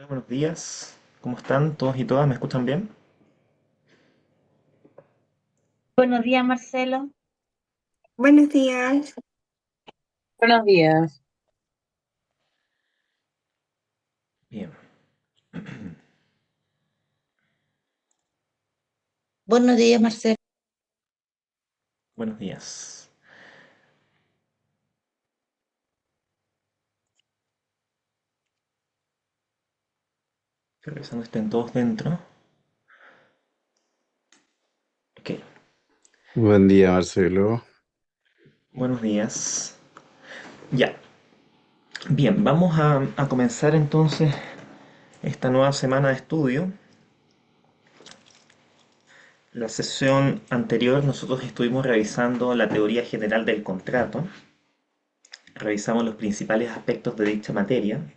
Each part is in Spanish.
Hola, buenos días. ¿Cómo están todos y todas? ¿Me escuchan bien? Buenos días, Marcelo. Buenos días. Buenos días. Bien. Buenos días, Marcelo. Buenos días. Estoy revisando que estén todos dentro. Ok. Buen día, Marcelo. Buenos días. Ya. Bien, vamos a comenzar entonces esta nueva semana de estudio. La sesión anterior nosotros estuvimos revisando la teoría general del contrato. Revisamos los principales aspectos de dicha materia.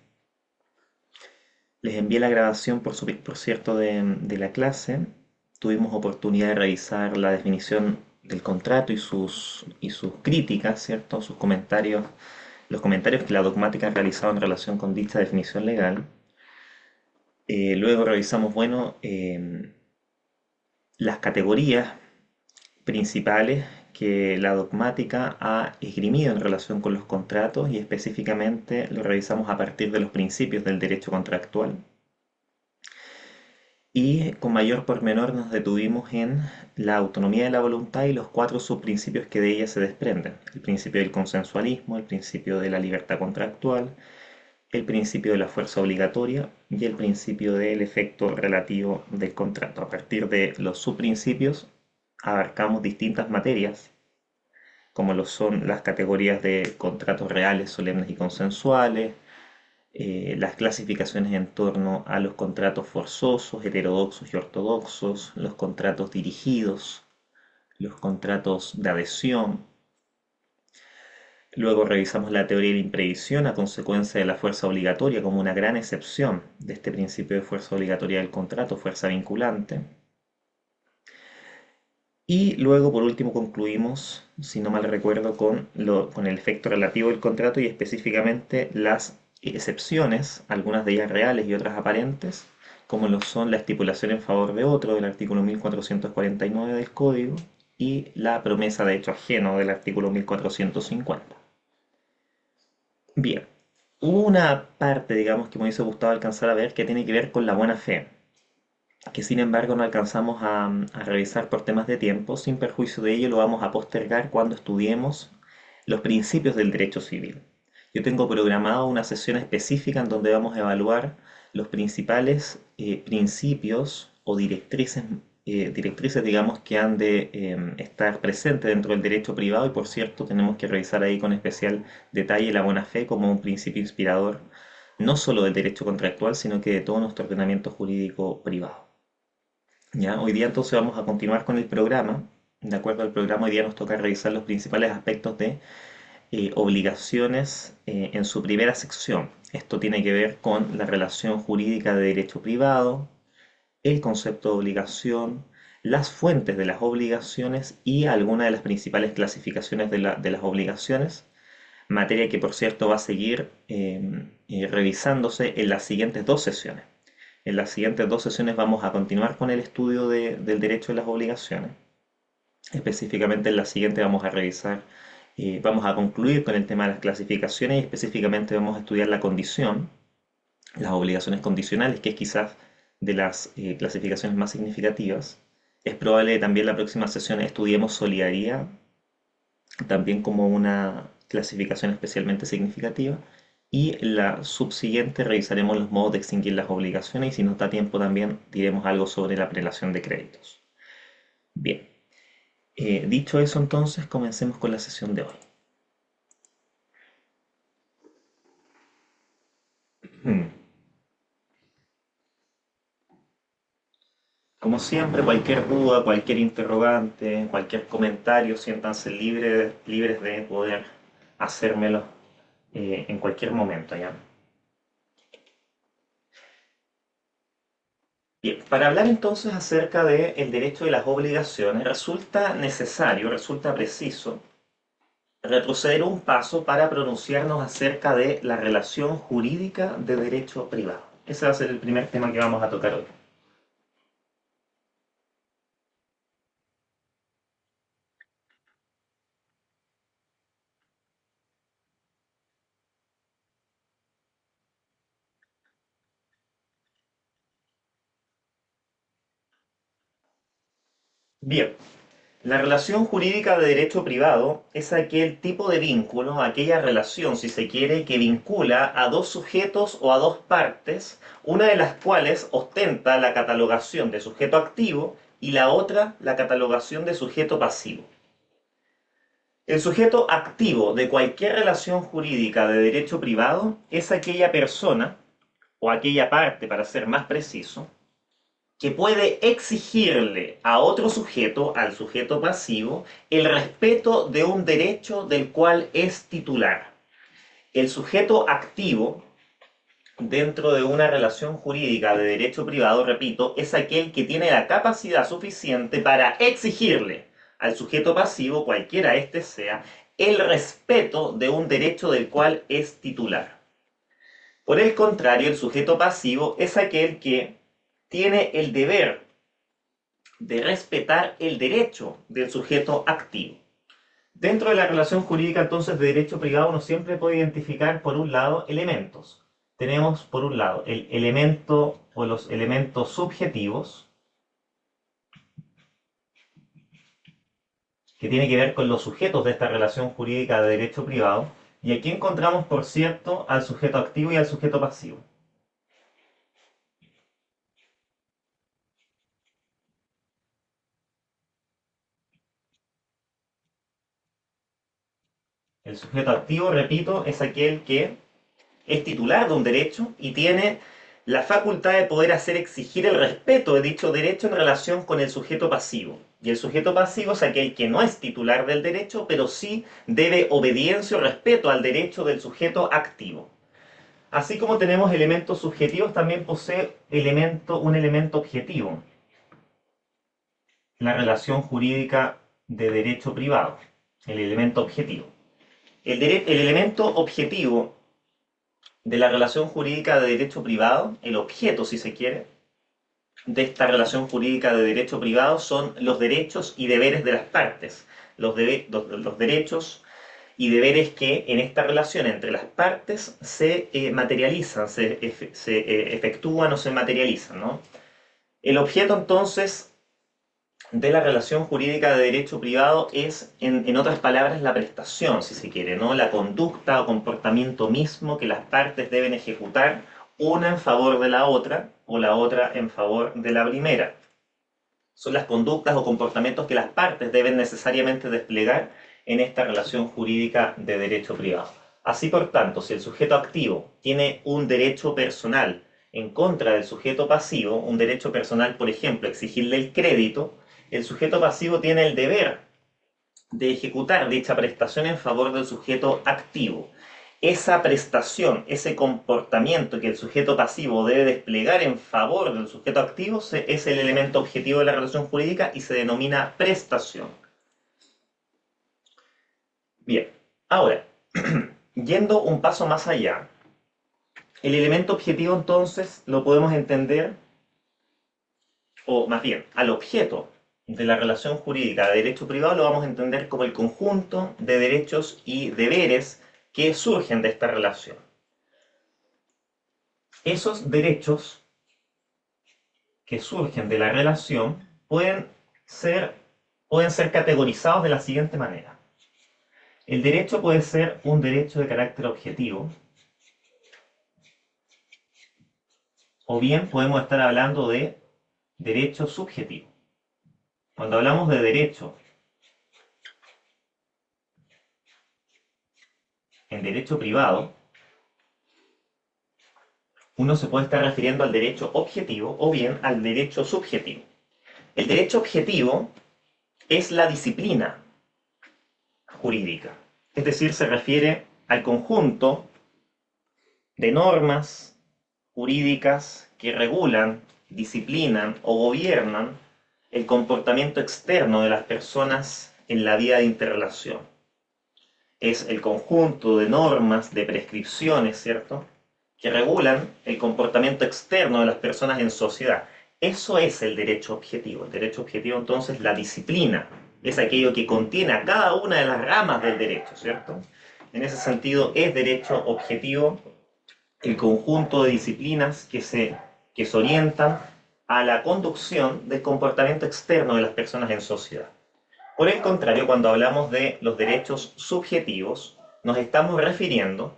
Les envié la grabación, por cierto, de la clase. Tuvimos oportunidad de revisar la definición del contrato y sus críticas, ¿cierto? Sus comentarios, los comentarios que la dogmática ha realizado en relación con dicha definición legal. Luego revisamos, bueno, las categorías principales que la dogmática ha esgrimido en relación con los contratos y específicamente lo revisamos a partir de los principios del derecho contractual. Y con mayor pormenor nos detuvimos en la autonomía de la voluntad y los cuatro subprincipios que de ella se desprenden. El principio del consensualismo, el principio de la libertad contractual, el principio de la fuerza obligatoria y el principio del efecto relativo del contrato. A partir de los subprincipios abarcamos distintas materias, como lo son las categorías de contratos reales, solemnes y consensuales, las clasificaciones en torno a los contratos forzosos, heterodoxos y ortodoxos, los contratos dirigidos, los contratos de adhesión. Luego revisamos la teoría de la imprevisión a consecuencia de la fuerza obligatoria como una gran excepción de este principio de fuerza obligatoria del contrato, fuerza vinculante. Y luego, por último, concluimos, si no mal recuerdo, con el efecto relativo del contrato y específicamente las excepciones, algunas de ellas reales y otras aparentes, como lo son la estipulación en favor de otro del artículo 1449 del Código y la promesa de hecho ajeno del artículo 1450. Bien, hubo una parte, digamos, que me hubiese gustado alcanzar a ver que tiene que ver con la buena fe, que sin embargo no alcanzamos a revisar por temas de tiempo. Sin perjuicio de ello, lo vamos a postergar cuando estudiemos los principios del derecho civil. Yo tengo programado una sesión específica en donde vamos a evaluar los principales principios o directrices, digamos, que han de estar presentes dentro del derecho privado y por cierto tenemos que revisar ahí con especial detalle la buena fe como un principio inspirador no solo del derecho contractual, sino que de todo nuestro ordenamiento jurídico privado. ¿Ya? Hoy día entonces vamos a continuar con el programa. De acuerdo al programa, hoy día nos toca revisar los principales aspectos de obligaciones en su primera sección. Esto tiene que ver con la relación jurídica de derecho privado, el concepto de obligación, las fuentes de las obligaciones y algunas de las principales clasificaciones de las obligaciones, materia que por cierto va a seguir revisándose en las siguientes dos sesiones. En las siguientes dos sesiones vamos a continuar con el estudio del derecho de las obligaciones. Específicamente en la siguiente vamos a revisar, vamos a concluir con el tema de las clasificaciones y específicamente vamos a estudiar la condición, las obligaciones condicionales, que es quizás de las clasificaciones más significativas. Es probable que también la próxima sesión estudiemos solidaridad, también como una clasificación especialmente significativa. Y la subsiguiente revisaremos los modos de extinguir las obligaciones y si nos da tiempo también diremos algo sobre la prelación de créditos. Bien, dicho eso entonces comencemos con la sesión de hoy. Hmm. Como siempre, cualquier duda, cualquier interrogante, cualquier comentario, siéntanse libres de poder hacérmelo en cualquier momento, ¿ya? Bien, para hablar entonces acerca del derecho de las obligaciones, resulta necesario, resulta preciso retroceder un paso para pronunciarnos acerca de la relación jurídica de derecho privado. Ese va a ser el primer tema que vamos a tocar hoy. Bien, la relación jurídica de derecho privado es aquel tipo de vínculo, aquella relación, si se quiere, que vincula a dos sujetos o a dos partes, una de las cuales ostenta la catalogación de sujeto activo y la otra la catalogación de sujeto pasivo. El sujeto activo de cualquier relación jurídica de derecho privado es aquella persona, o aquella parte para ser más preciso, que puede exigirle a otro sujeto, al sujeto pasivo, el respeto de un derecho del cual es titular. El sujeto activo, dentro de una relación jurídica de derecho privado, repito, es aquel que tiene la capacidad suficiente para exigirle al sujeto pasivo, cualquiera éste sea, el respeto de un derecho del cual es titular. Por el contrario, el sujeto pasivo es aquel que tiene el deber de respetar el derecho del sujeto activo. Dentro de la relación jurídica entonces de derecho privado uno siempre puede identificar por un lado elementos. Tenemos por un lado el elemento o los elementos subjetivos, que tiene que ver con los sujetos de esta relación jurídica de derecho privado, y aquí encontramos, por cierto, al sujeto activo y al sujeto pasivo. El sujeto activo, repito, es aquel que es titular de un derecho y tiene la facultad de poder hacer exigir el respeto de dicho derecho en relación con el sujeto pasivo. Y el sujeto pasivo es aquel que no es titular del derecho, pero sí debe obediencia o respeto al derecho del sujeto activo. Así como tenemos elementos subjetivos, también posee un elemento objetivo, la relación jurídica de derecho privado, el elemento objetivo. El elemento objetivo de la relación jurídica de derecho privado, el objeto, si se quiere, de esta relación jurídica de derecho privado son los derechos y deberes de las partes. Los derechos y deberes que en esta relación entre las partes se materializan, se efectúan o se materializan, ¿no? El objeto entonces de la relación jurídica de derecho privado es, en otras palabras, la prestación, si se quiere, ¿no? La conducta o comportamiento mismo que las partes deben ejecutar, una en favor de la otra o la otra en favor de la primera. Son las conductas o comportamientos que las partes deben necesariamente desplegar en esta relación jurídica de derecho privado. Así, por tanto, si el sujeto activo tiene un derecho personal en contra del sujeto pasivo, un derecho personal, por ejemplo, exigirle el crédito, el sujeto pasivo tiene el deber de ejecutar dicha prestación en favor del sujeto activo. Esa prestación, ese comportamiento que el sujeto pasivo debe desplegar en favor del sujeto activo es el elemento objetivo de la relación jurídica y se denomina prestación. Bien, ahora, yendo un paso más allá, el elemento objetivo entonces lo podemos entender, o más bien, al objeto de la relación jurídica de derecho privado lo vamos a entender como el conjunto de derechos y deberes que surgen de esta relación. Esos derechos que surgen de la relación pueden ser categorizados de la siguiente manera. El derecho puede ser un derecho de carácter objetivo, o bien podemos estar hablando de derecho subjetivo. Cuando hablamos de derecho en derecho privado, uno se puede estar refiriendo al derecho objetivo o bien al derecho subjetivo. El derecho objetivo es la disciplina jurídica, es decir, se refiere al conjunto de normas jurídicas que regulan, disciplinan o gobiernan el comportamiento externo de las personas en la vida de interrelación. Es el conjunto de normas, de prescripciones, ¿cierto?, que regulan el comportamiento externo de las personas en sociedad. Eso es el derecho objetivo. El derecho objetivo, entonces, la disciplina, es aquello que contiene a cada una de las ramas del derecho, ¿cierto? En ese sentido, es derecho objetivo el conjunto de disciplinas que se orientan a la conducción del comportamiento externo de las personas en sociedad. Por el contrario, cuando hablamos de los derechos subjetivos, nos estamos refiriendo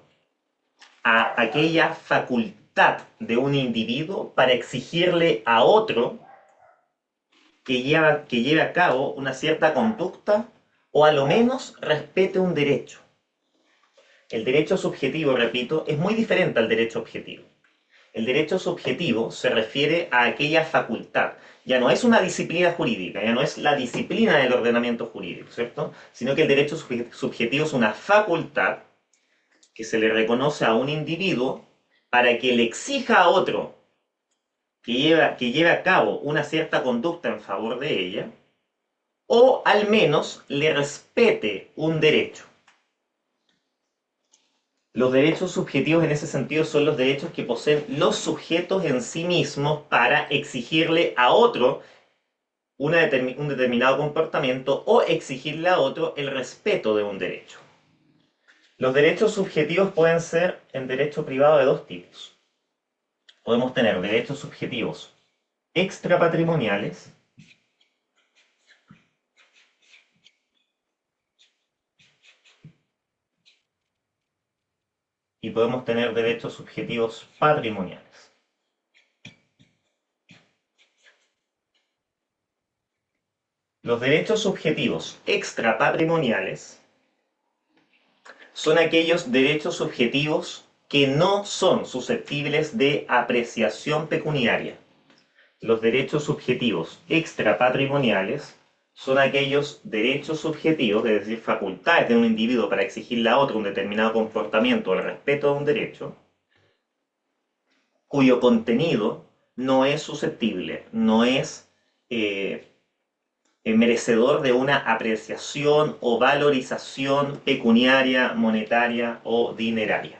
a aquella facultad de un individuo para exigirle a otro que lleve a cabo una cierta conducta o a lo menos respete un derecho. El derecho subjetivo, repito, es muy diferente al derecho objetivo. El derecho subjetivo se refiere a aquella facultad. Ya no es una disciplina jurídica, ya no es la disciplina del ordenamiento jurídico, ¿cierto? Sino que el derecho subjetivo es una facultad que se le reconoce a un individuo para que le exija a otro que lleve a cabo una cierta conducta en favor de ella, o al menos le respete un derecho. Los derechos subjetivos en ese sentido son los derechos que poseen los sujetos en sí mismos para exigirle a otro un determinado comportamiento o exigirle a otro el respeto de un derecho. Los derechos subjetivos pueden ser en derecho privado de dos tipos. Podemos tener derechos subjetivos extrapatrimoniales y podemos tener derechos subjetivos patrimoniales. Los derechos subjetivos extrapatrimoniales son aquellos derechos subjetivos que no son susceptibles de apreciación pecuniaria. Los derechos subjetivos extrapatrimoniales son aquellos derechos subjetivos, es decir, facultades de un individuo para exigirle a otro un determinado comportamiento o el respeto de un derecho, cuyo contenido no es susceptible, no es merecedor de una apreciación o valorización pecuniaria, monetaria o dineraria.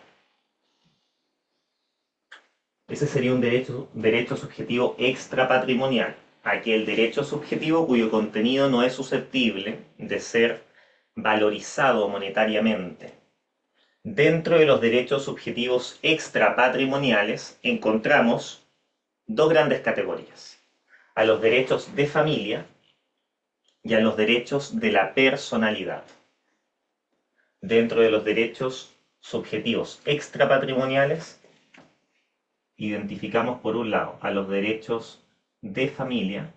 Ese sería un derecho subjetivo extrapatrimonial, aquel derecho subjetivo cuyo contenido no es susceptible de ser valorizado monetariamente. Dentro de los derechos subjetivos extrapatrimoniales encontramos dos grandes categorías: a los derechos de familia y a los derechos de la personalidad. Dentro de los derechos subjetivos extrapatrimoniales identificamos por un lado a los derechos de familia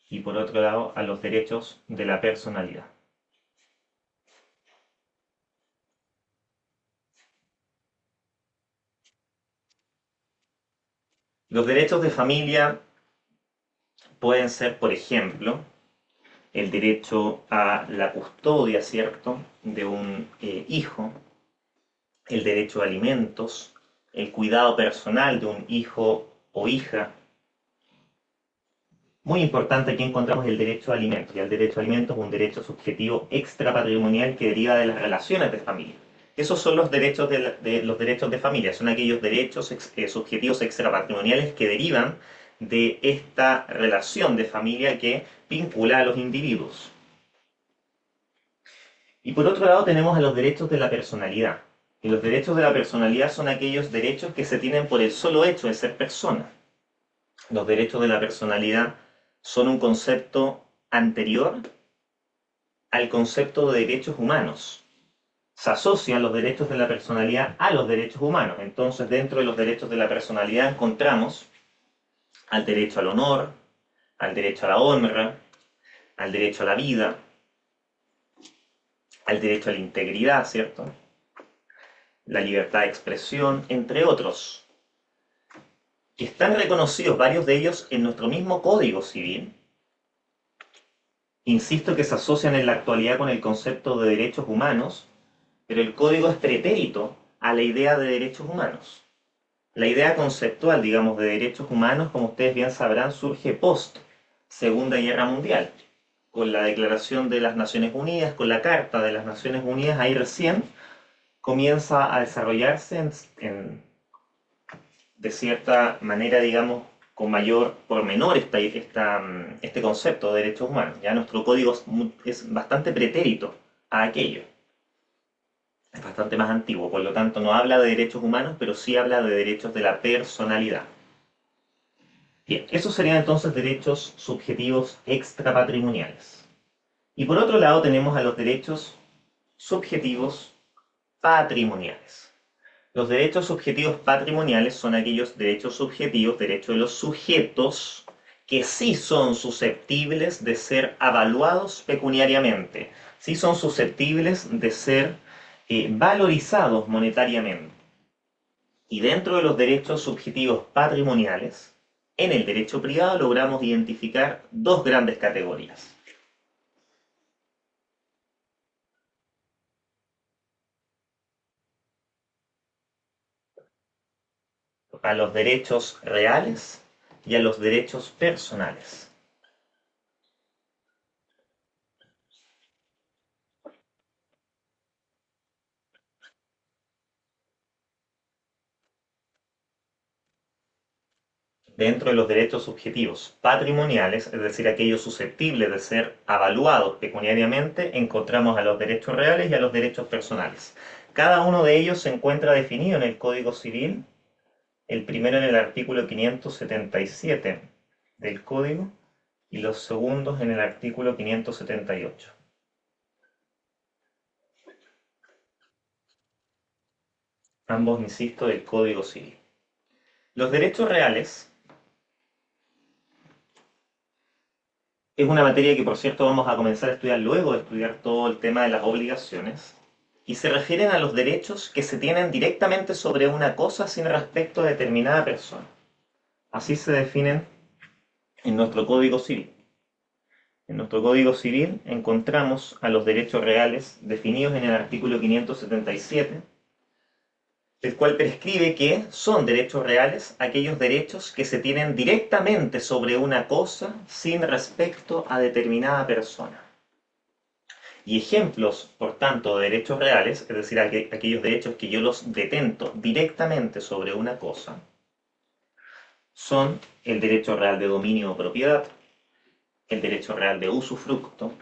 y por otro lado a los derechos de la personalidad. Los derechos de familia pueden ser, por ejemplo, el derecho a la custodia, ¿cierto?, de un hijo, el derecho a alimentos, el cuidado personal de un hijo o hija. Muy importante, aquí encontramos el derecho a alimentos, y el derecho a alimentos es un derecho subjetivo extrapatrimonial que deriva de las relaciones de familia. Esos son los derechos los derechos de familia, son aquellos derechos subjetivos extrapatrimoniales que derivan de esta relación de familia que vincula a los individuos. Y por otro lado tenemos a los derechos de la personalidad. Y los derechos de la personalidad son aquellos derechos que se tienen por el solo hecho de ser persona. Los derechos de la personalidad son un concepto anterior al concepto de derechos humanos. Se asocian los derechos de la personalidad a los derechos humanos. Entonces, dentro de los derechos de la personalidad encontramos al derecho al honor, al derecho a la honra, al derecho a la vida, al derecho a la integridad, ¿cierto?, la libertad de expresión, entre otros, que están reconocidos varios de ellos en nuestro mismo Código Civil. Insisto que se asocian en la actualidad con el concepto de derechos humanos, pero el código es pretérito a la idea de derechos humanos. La idea conceptual, digamos, de derechos humanos, como ustedes bien sabrán, surge post Segunda Guerra Mundial, con la Declaración de las Naciones Unidas, con la Carta de las Naciones Unidas. Ahí recién comienza a desarrollarse de cierta manera, digamos, con mayor pormenor este concepto de derechos humanos. Ya nuestro código es bastante pretérito a aquello. Es bastante más antiguo, por lo tanto no habla de derechos humanos, pero sí habla de derechos de la personalidad. Bien, esos serían entonces derechos subjetivos extrapatrimoniales. Y por otro lado tenemos a los derechos subjetivos patrimoniales. Los derechos subjetivos patrimoniales son aquellos derechos subjetivos, derechos de los sujetos, que sí son susceptibles de ser avaluados pecuniariamente, sí son susceptibles de ser valorizados monetariamente. Y dentro de los derechos subjetivos patrimoniales, en el derecho privado logramos identificar dos grandes categorías. A los derechos reales y a los derechos personales. Dentro de los derechos subjetivos patrimoniales, es decir, aquellos susceptibles de ser avaluados pecuniariamente, encontramos a los derechos reales y a los derechos personales. Cada uno de ellos se encuentra definido en el Código Civil, el primero en el artículo 577 del Código y los segundos en el artículo 578. Ambos, insisto, del Código Civil. Los derechos reales es una materia que, por cierto, vamos a comenzar a estudiar luego de estudiar todo el tema de las obligaciones, y se refieren a los derechos que se tienen directamente sobre una cosa sin respecto a determinada persona. Así se definen en nuestro Código Civil. En nuestro Código Civil encontramos a los derechos reales definidos en el artículo 577, el cual prescribe que son derechos reales aquellos derechos que se tienen directamente sobre una cosa sin respecto a determinada persona. Y ejemplos, por tanto, de derechos reales, es decir, aquellos derechos que yo los detento directamente sobre una cosa, son el derecho real de dominio o propiedad, el derecho real de usufructo,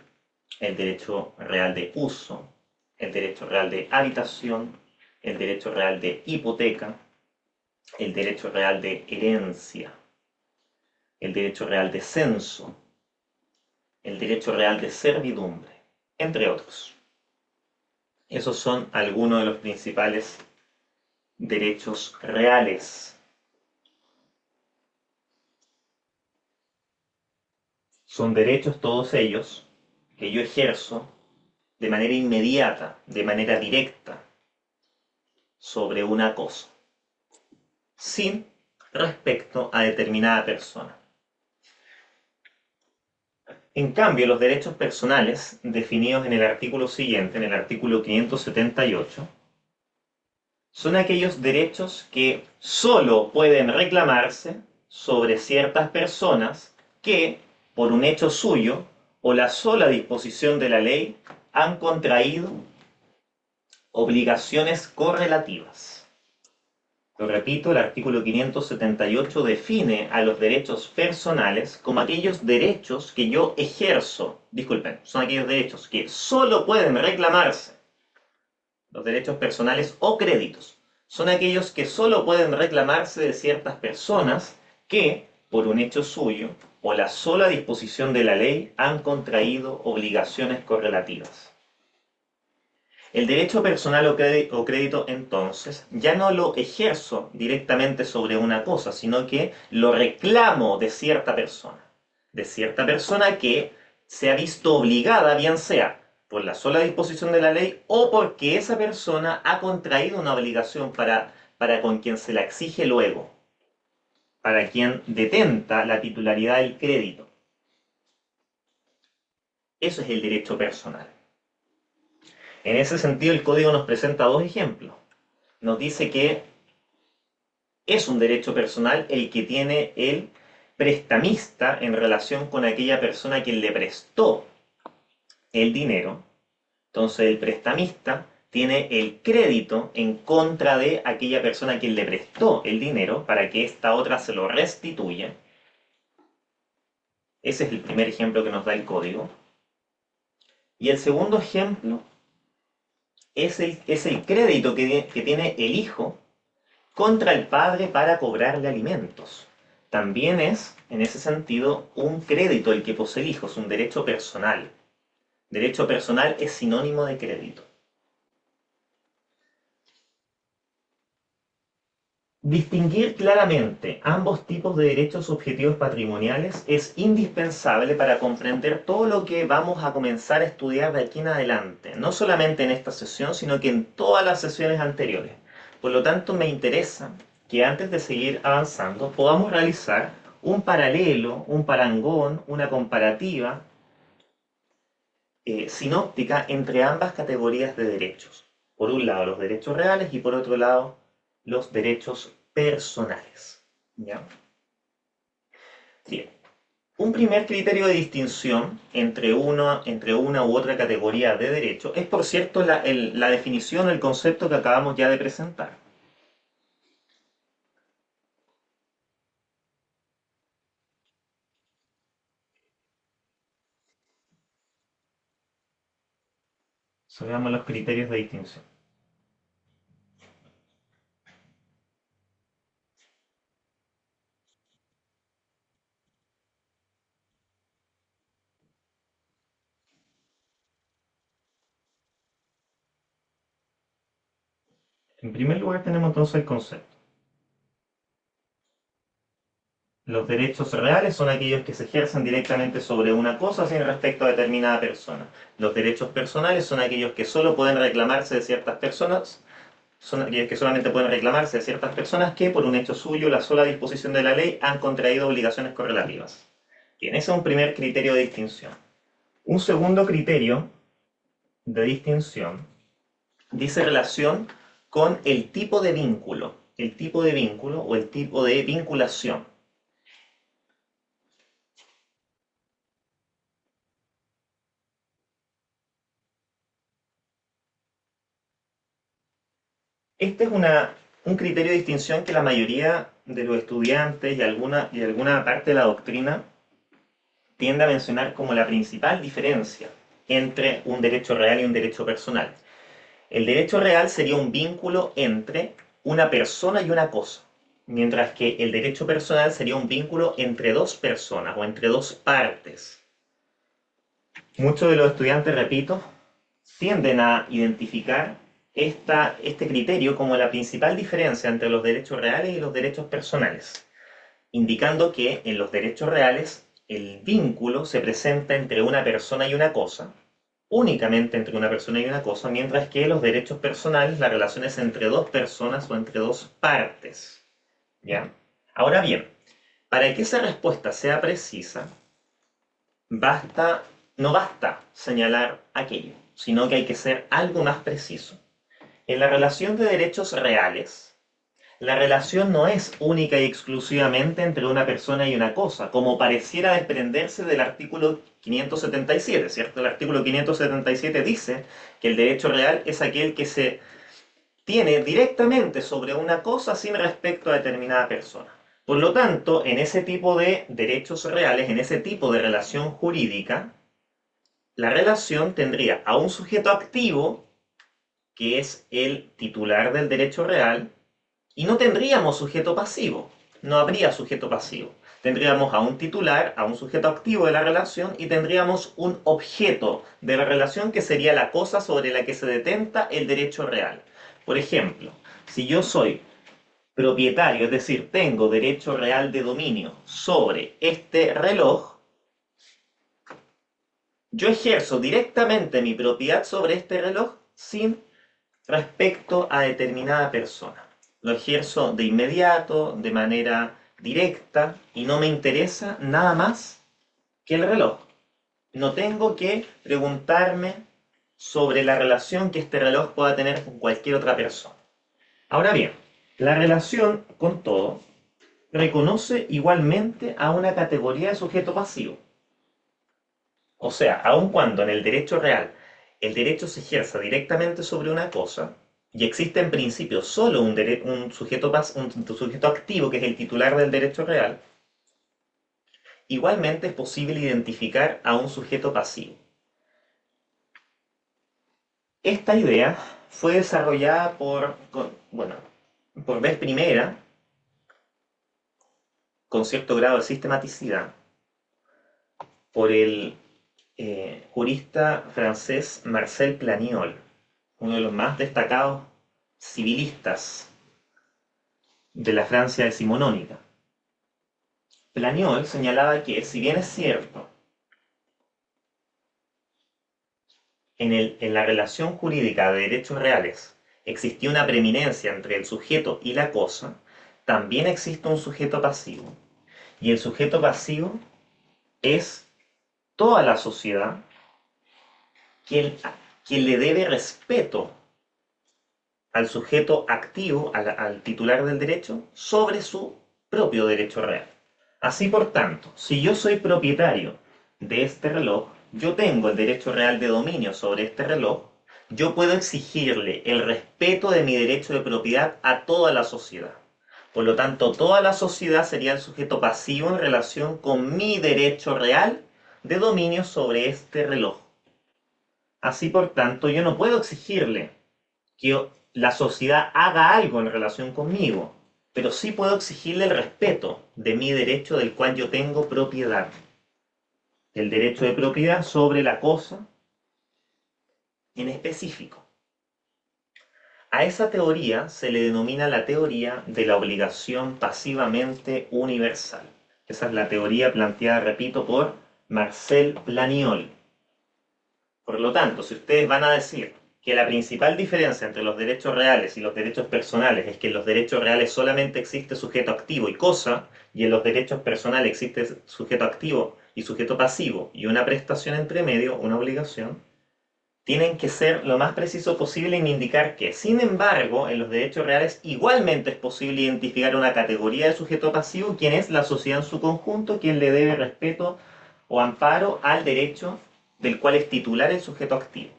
el derecho real de uso, el derecho real de habitación, el derecho real de hipoteca, el derecho real de herencia, el derecho real de censo, el derecho real de servidumbre, entre otros. Esos son algunos de los principales derechos reales. Son derechos todos ellos que yo ejerzo de manera inmediata, de manera directa, sobre una cosa, sin respecto a determinada persona. En cambio, los derechos personales, definidos en el artículo siguiente, en el artículo 578, son aquellos derechos que sólo pueden reclamarse sobre ciertas personas que, por un hecho suyo o la sola disposición de la ley, han contraído obligaciones correlativas. Lo repito, el artículo 578 define a los derechos personales como aquellos derechos que yo ejerzo, disculpen, son aquellos derechos que sólo pueden reclamarse. Los derechos personales o créditos son aquellos que sólo pueden reclamarse de ciertas personas que, por un hecho suyo o la sola disposición de la ley, han contraído obligaciones correlativas. El derecho personal o crédito, entonces, ya no lo ejerzo directamente sobre una cosa, sino que lo reclamo de cierta persona que se ha visto obligada, bien sea por la sola disposición de la ley o porque esa persona ha contraído una obligación para con quien se la exige luego, para quien detenta la titularidad del crédito. Eso es el derecho personal. En ese sentido, el Código nos presenta dos ejemplos. Nos dice que es un derecho personal el que tiene el prestamista en relación con aquella persona a quien le prestó el dinero. Entonces, el prestamista tiene el crédito en contra de aquella persona a quien le prestó el dinero para que esta otra se lo restituya. Ese es el primer ejemplo que nos da el código. Y el segundo ejemplo es el crédito que tiene el hijo contra el padre para cobrarle alimentos. También es, en ese sentido, un crédito el que posee el hijo, es un derecho personal. Derecho personal es sinónimo de crédito. Distinguir claramente ambos tipos de derechos subjetivos patrimoniales es indispensable para comprender todo lo que vamos a comenzar a estudiar de aquí en adelante, no solamente en esta sesión, sino que en todas las sesiones anteriores. Por lo tanto, me interesa que antes de seguir avanzando podamos realizar un paralelo, un parangón, una comparativa sinóptica entre ambas categorías de derechos. Por un lado los derechos reales y por otro lado los derechos personales. ¿Ya? Bien. Un primer criterio de distinción entre una u otra categoría de derecho es, por cierto, la definición, el concepto que acabamos ya de presentar. So, veamos los criterios de distinción. En primer lugar tenemos entonces el concepto. Los derechos reales son aquellos que se ejercen directamente sobre una cosa sin respecto a determinada persona. Los derechos personales son aquellos que solo pueden reclamarse de ciertas personas, son aquellos que solamente pueden reclamarse de ciertas personas que, por un hecho suyo, la sola disposición de la ley, han contraído obligaciones correlativas. Bien, ese es un primer criterio de distinción. Un segundo criterio de distinción dice relación con el tipo de vínculo o el tipo de vinculación. Este es un criterio de distinción que la mayoría de los estudiantes y alguna parte de la doctrina tiende a mencionar como la principal diferencia entre un derecho real y un derecho personal. El derecho real sería un vínculo entre una persona y una cosa, mientras que el derecho personal sería un vínculo entre dos personas o entre dos partes. Muchos de los estudiantes, repito, tienden a identificar este criterio como la principal diferencia entre los derechos reales y los derechos personales, indicando que en los derechos reales el vínculo se presenta entre una persona y una cosa, únicamente entre una persona y una cosa, mientras que en los derechos personales la relación es entre dos personas o entre dos partes. ¿Ya? Ahora bien, para que esa respuesta sea precisa, no basta señalar aquello, sino que hay que ser algo más preciso. En la relación de derechos reales, la relación no es única y exclusivamente entre una persona y una cosa, como pareciera desprenderse del artículo 577, ¿cierto? El artículo 577 dice que el derecho real es aquel que se tiene directamente sobre una cosa sin respecto a determinada persona. Por lo tanto, en ese tipo de derechos reales, en ese tipo de relación jurídica, la relación tendría a un sujeto activo, que es el titular del derecho real, y no tendríamos sujeto pasivo, no habría sujeto pasivo. Tendríamos a un titular, a un sujeto activo de la relación y tendríamos un objeto de la relación que sería la cosa sobre la que se detenta el derecho real. Por ejemplo, si yo soy propietario, es decir, tengo derecho real de dominio sobre este reloj, yo ejerzo directamente mi propiedad sobre este reloj sin respecto a determinada persona. Lo ejerzo de inmediato, de manera directa, y no me interesa nada más que el reloj. No tengo que preguntarme sobre la relación que este reloj pueda tener con cualquier otra persona. Ahora bien, la relación con todo reconoce igualmente a una categoría de sujeto pasivo. O sea, aun cuando en el derecho real el derecho se ejerza directamente sobre una cosa y existe en principio solo un sujeto activo que es el titular del derecho real, igualmente es posible identificar a un sujeto pasivo. Esta idea fue desarrollada por vez primera, con cierto grado de sistematicidad, por el jurista francés Marcel Planiol, uno de los más destacados civilistas de la Francia decimonónica. Planiol señalaba que, si bien es cierto, en la relación jurídica de derechos reales existía una preeminencia entre el sujeto y la cosa, también existe un sujeto pasivo. Y el sujeto pasivo es toda la sociedad quien le debe respeto al sujeto activo, al titular del derecho, sobre su propio derecho real. Así por tanto, si yo soy propietario de este reloj, yo tengo el derecho real de dominio sobre este reloj, yo puedo exigirle el respeto de mi derecho de propiedad a toda la sociedad. Por lo tanto, toda la sociedad sería el sujeto pasivo en relación con mi derecho real de dominio sobre este reloj. Así por tanto, yo no puedo exigirle que la sociedad haga algo en relación conmigo, pero sí puedo exigirle el respeto de mi derecho del cual yo tengo propiedad. El derecho de propiedad sobre la cosa en específico. A esa teoría se le denomina la teoría de la obligación pasivamente universal. Esa es la teoría planteada, repito, por Marcel Planiol. Por lo tanto, si ustedes van a decir que la principal diferencia entre los derechos reales y los derechos personales es que en los derechos reales solamente existe sujeto activo y cosa, y en los derechos personales existe sujeto activo y sujeto pasivo, y una prestación entre medio, una obligación, tienen que ser lo más preciso posible en indicar que, sin embargo, en los derechos reales igualmente es posible identificar una categoría de sujeto pasivo, quien es la sociedad en su conjunto, quien le debe respeto o amparo al derecho del cual es titular el sujeto activo.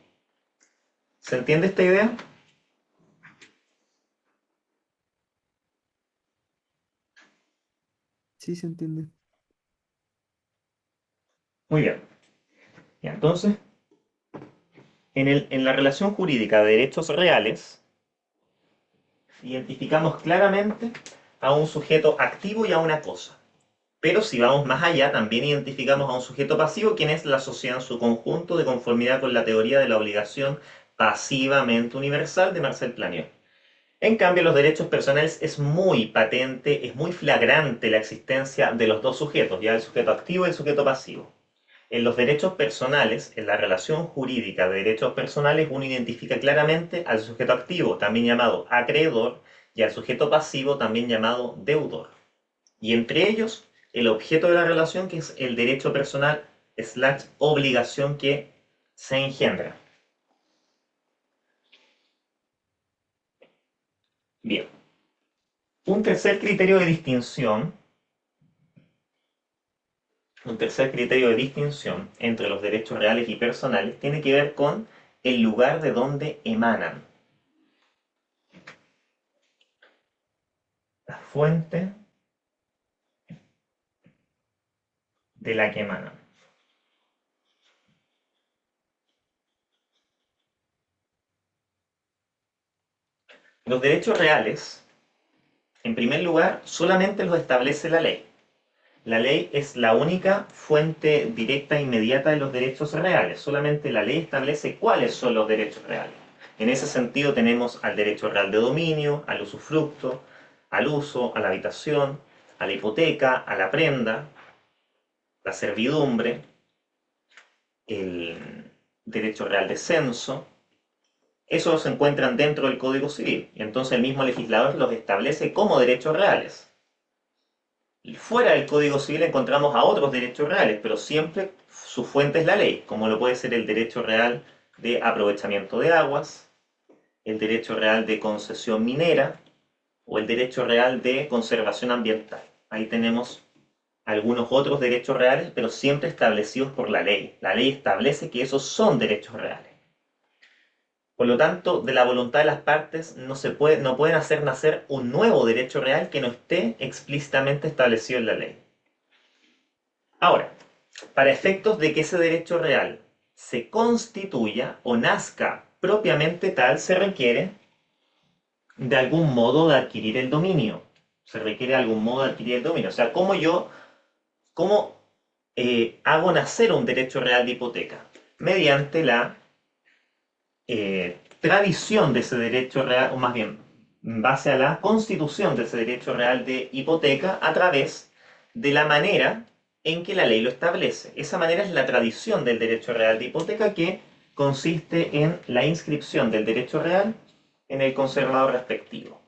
¿Se entiende esta idea? Sí, se entiende. Muy bien. Ya, entonces, en la relación jurídica de derechos reales, identificamos claramente a un sujeto activo y a una cosa. Pero si vamos más allá, también identificamos a un sujeto pasivo, quien es la sociedad en su conjunto, de conformidad con la teoría de la obligación pasivamente universal de Marcel Planier. En cambio, en los derechos personales es muy patente, es muy flagrante la existencia de los dos sujetos, ya el sujeto activo y el sujeto pasivo. En los derechos personales, en la relación jurídica de derechos personales, uno identifica claramente al sujeto activo, también llamado acreedor, y al sujeto pasivo, también llamado deudor. Y entre ellos, el objeto de la relación, que es el derecho personal / obligación que se engendra. Bien. Un tercer criterio de distinción entre los derechos reales y personales tiene que ver con el lugar de donde emanan. La fuente de la que emanan. Los derechos reales, en primer lugar, solamente los establece la ley. La ley es la única fuente directa e inmediata de los derechos reales. Solamente la ley establece cuáles son los derechos reales. En ese sentido tenemos al derecho real de dominio, al usufructo, al uso, a la habitación, a la hipoteca, a la prenda, la servidumbre, el derecho real de censo. Esos se encuentran dentro del Código Civil, y entonces el mismo legislador los establece como derechos reales. Y fuera del Código Civil encontramos a otros derechos reales, pero siempre su fuente es la ley, como lo puede ser el derecho real de aprovechamiento de aguas, el derecho real de concesión minera o el derecho real de conservación ambiental. Ahí tenemos algunos otros derechos reales, pero siempre establecidos por la ley. La ley establece que esos son derechos reales. Por lo tanto, de la voluntad de las partes no pueden hacer nacer un nuevo derecho real que no esté explícitamente establecido en la ley. Ahora, para efectos de que ese derecho real se constituya o nazca propiamente tal, se requiere de algún modo de adquirir el dominio. Se requiere algún modo de adquirir el dominio. O sea, cómo hago nacer un derecho real de hipoteca? Mediante la tradición de ese derecho real, o más bien, en base a la constitución de ese derecho real de hipoteca a través de la manera en que la ley lo establece. Esa manera es la tradición del derecho real de hipoteca, que consiste en la inscripción del derecho real en el conservador respectivo.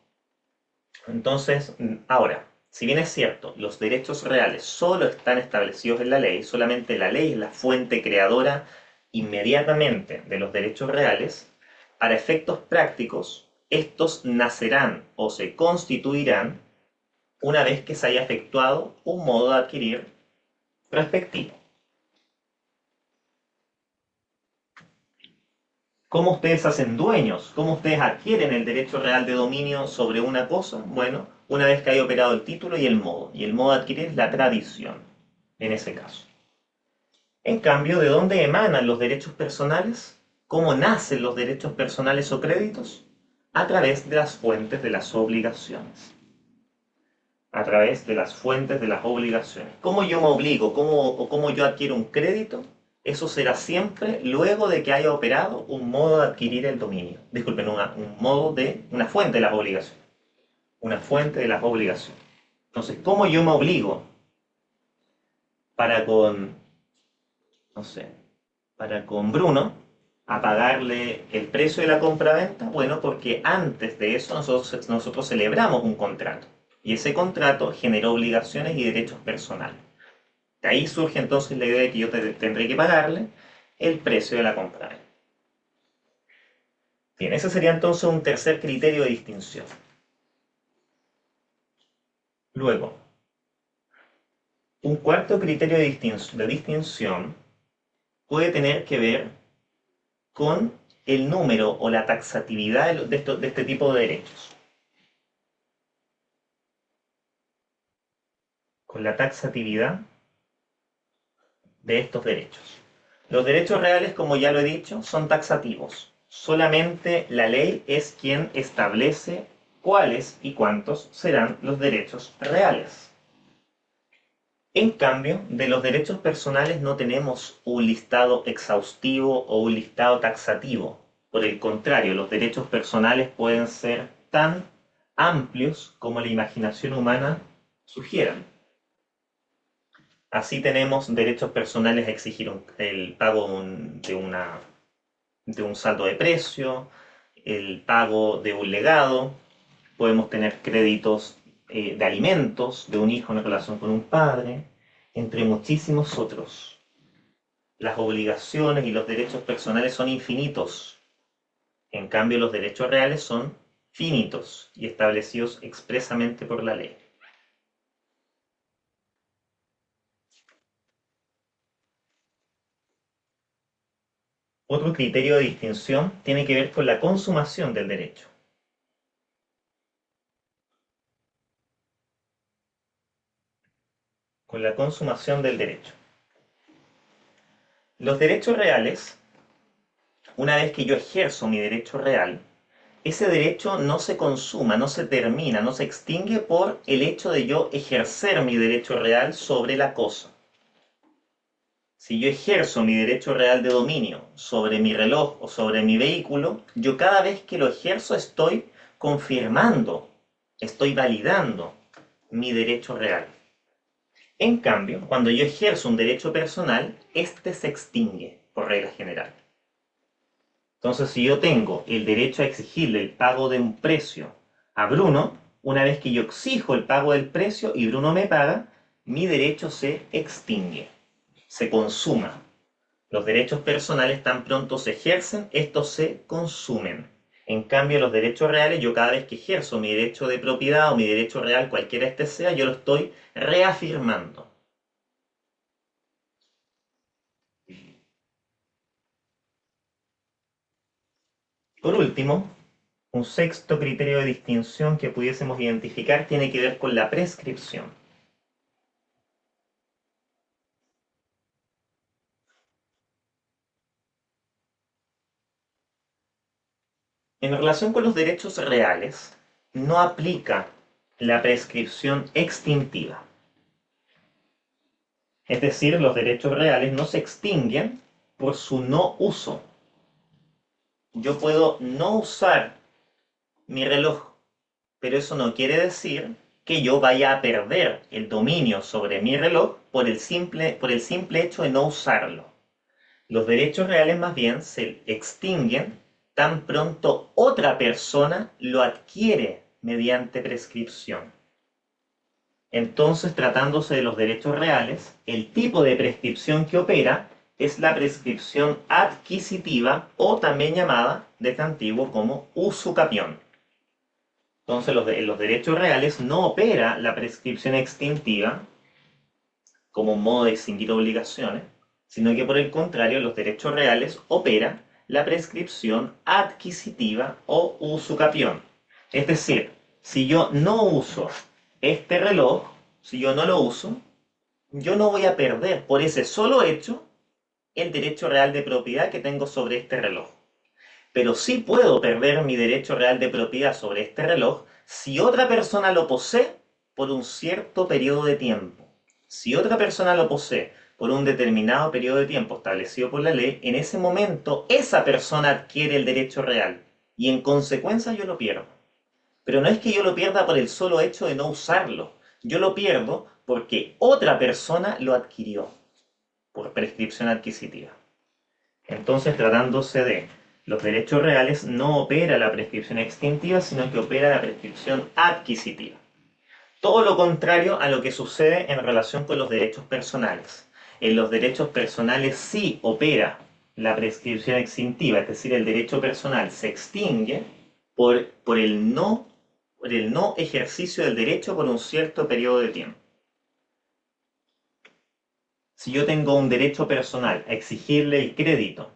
Entonces, ahora, si bien es cierto, los derechos reales solo están establecidos en la ley, solamente la ley es la fuente creadora inmediatamente de los derechos reales, para efectos prácticos, estos nacerán o se constituirán una vez que se haya efectuado un modo de adquirir respectivo. ¿Cómo ustedes hacen dueños? ¿Cómo ustedes adquieren el derecho real de dominio sobre una cosa? Bueno, una vez que haya operado el título y el modo. Y el modo de adquirir es la tradición, en ese caso. En cambio, ¿de dónde emanan los derechos personales? ¿Cómo nacen los derechos personales o créditos? A través de las fuentes de las obligaciones. A través de las fuentes de las obligaciones. ¿Cómo yo me obligo? ¿Cómo yo adquiero un crédito? Eso será siempre luego de que haya operado un modo de adquirir el dominio. Disculpen, una fuente de las obligaciones. Una fuente de las obligaciones. Entonces, ¿cómo yo me obligo para con, no sé, para con Bruno a pagarle el precio de la compraventa? Bueno, porque antes de eso nosotros celebramos un contrato. Y ese contrato generó obligaciones y derechos personales. De ahí surge entonces la idea de que yo tendré que pagarle el precio de la compra. Bien, ese sería entonces un tercer criterio de distinción. Luego, un cuarto criterio de distinción puede tener que ver con el número o la taxatividad de este tipo de derechos. Con la taxatividad de estos derechos. Los derechos reales, como ya lo he dicho, son taxativos. Solamente la ley es quien establece cuáles y cuántos serán los derechos reales. En cambio, de los derechos personales no tenemos un listado exhaustivo o un listado taxativo. Por el contrario, los derechos personales pueden ser tan amplios como la imaginación humana sugieran. Así tenemos derechos personales a exigir el pago de un saldo de precio, el pago de un legado, podemos tener créditos de alimentos de un hijo en relación con un padre, entre muchísimos otros. Las obligaciones y los derechos personales son infinitos. En cambio, los derechos reales son finitos y establecidos expresamente por la ley. Otro criterio de distinción tiene que ver con la consumación del derecho. Con la consumación del derecho. Los derechos reales, una vez que yo ejerzo mi derecho real, ese derecho no se consuma, no se termina, no se extingue por el hecho de yo ejercer mi derecho real sobre la cosa. Si yo ejerzo mi derecho real de dominio sobre mi reloj o sobre mi vehículo, yo cada vez que lo ejerzo estoy confirmando, estoy validando mi derecho real. En cambio, cuando yo ejerzo un derecho personal, este se extingue por regla general. Entonces, si yo tengo el derecho a exigirle el pago de un precio a Bruno, una vez que yo exijo el pago del precio y Bruno me paga, mi derecho se extingue, se consuma. Los derechos personales tan pronto se ejercen, estos se consumen. En cambio, los derechos reales, yo cada vez que ejerzo mi derecho de propiedad o mi derecho real, cualquiera este sea, yo lo estoy reafirmando. Por último, un sexto criterio de distinción que pudiésemos identificar tiene que ver con la prescripción. En relación con los derechos reales, no aplica la prescripción extintiva. Es decir, los derechos reales no se extinguen por su no uso. Yo puedo no usar mi reloj, pero eso no quiere decir que yo vaya a perder el dominio sobre mi reloj por el simple hecho de no usarlo. Los derechos reales más bien se extinguen tan pronto otra persona lo adquiere mediante prescripción. Entonces, tratándose de los derechos reales, el tipo de prescripción que opera es la prescripción adquisitiva o también llamada desde antiguo como usucapión. Entonces, en los derechos reales no opera la prescripción extintiva como un modo de extinguir obligaciones, sino que por el contrario, en los derechos reales opera la prescripción adquisitiva o usucapión. Es decir, si yo no uso este reloj, si yo no lo uso, yo no voy a perder por ese solo hecho el derecho real de propiedad que tengo sobre este reloj. Pero sí puedo perder mi derecho real de propiedad sobre este reloj si otra persona lo posee por un cierto periodo de tiempo. Si otra persona lo posee por un determinado periodo de tiempo establecido por la ley, en ese momento esa persona adquiere el derecho real y en consecuencia yo lo pierdo. Pero no es que yo lo pierda por el solo hecho de no usarlo. Yo lo pierdo porque otra persona lo adquirió por prescripción adquisitiva. Entonces, tratándose de los derechos reales, no opera la prescripción extintiva, sino que opera la prescripción adquisitiva. Todo lo contrario a lo que sucede en relación con los derechos personales. En los derechos personales sí opera la prescripción extintiva, es decir, el derecho personal se extingue por el no ejercicio del derecho por un cierto periodo de tiempo. Si yo tengo un derecho personal a exigirle el crédito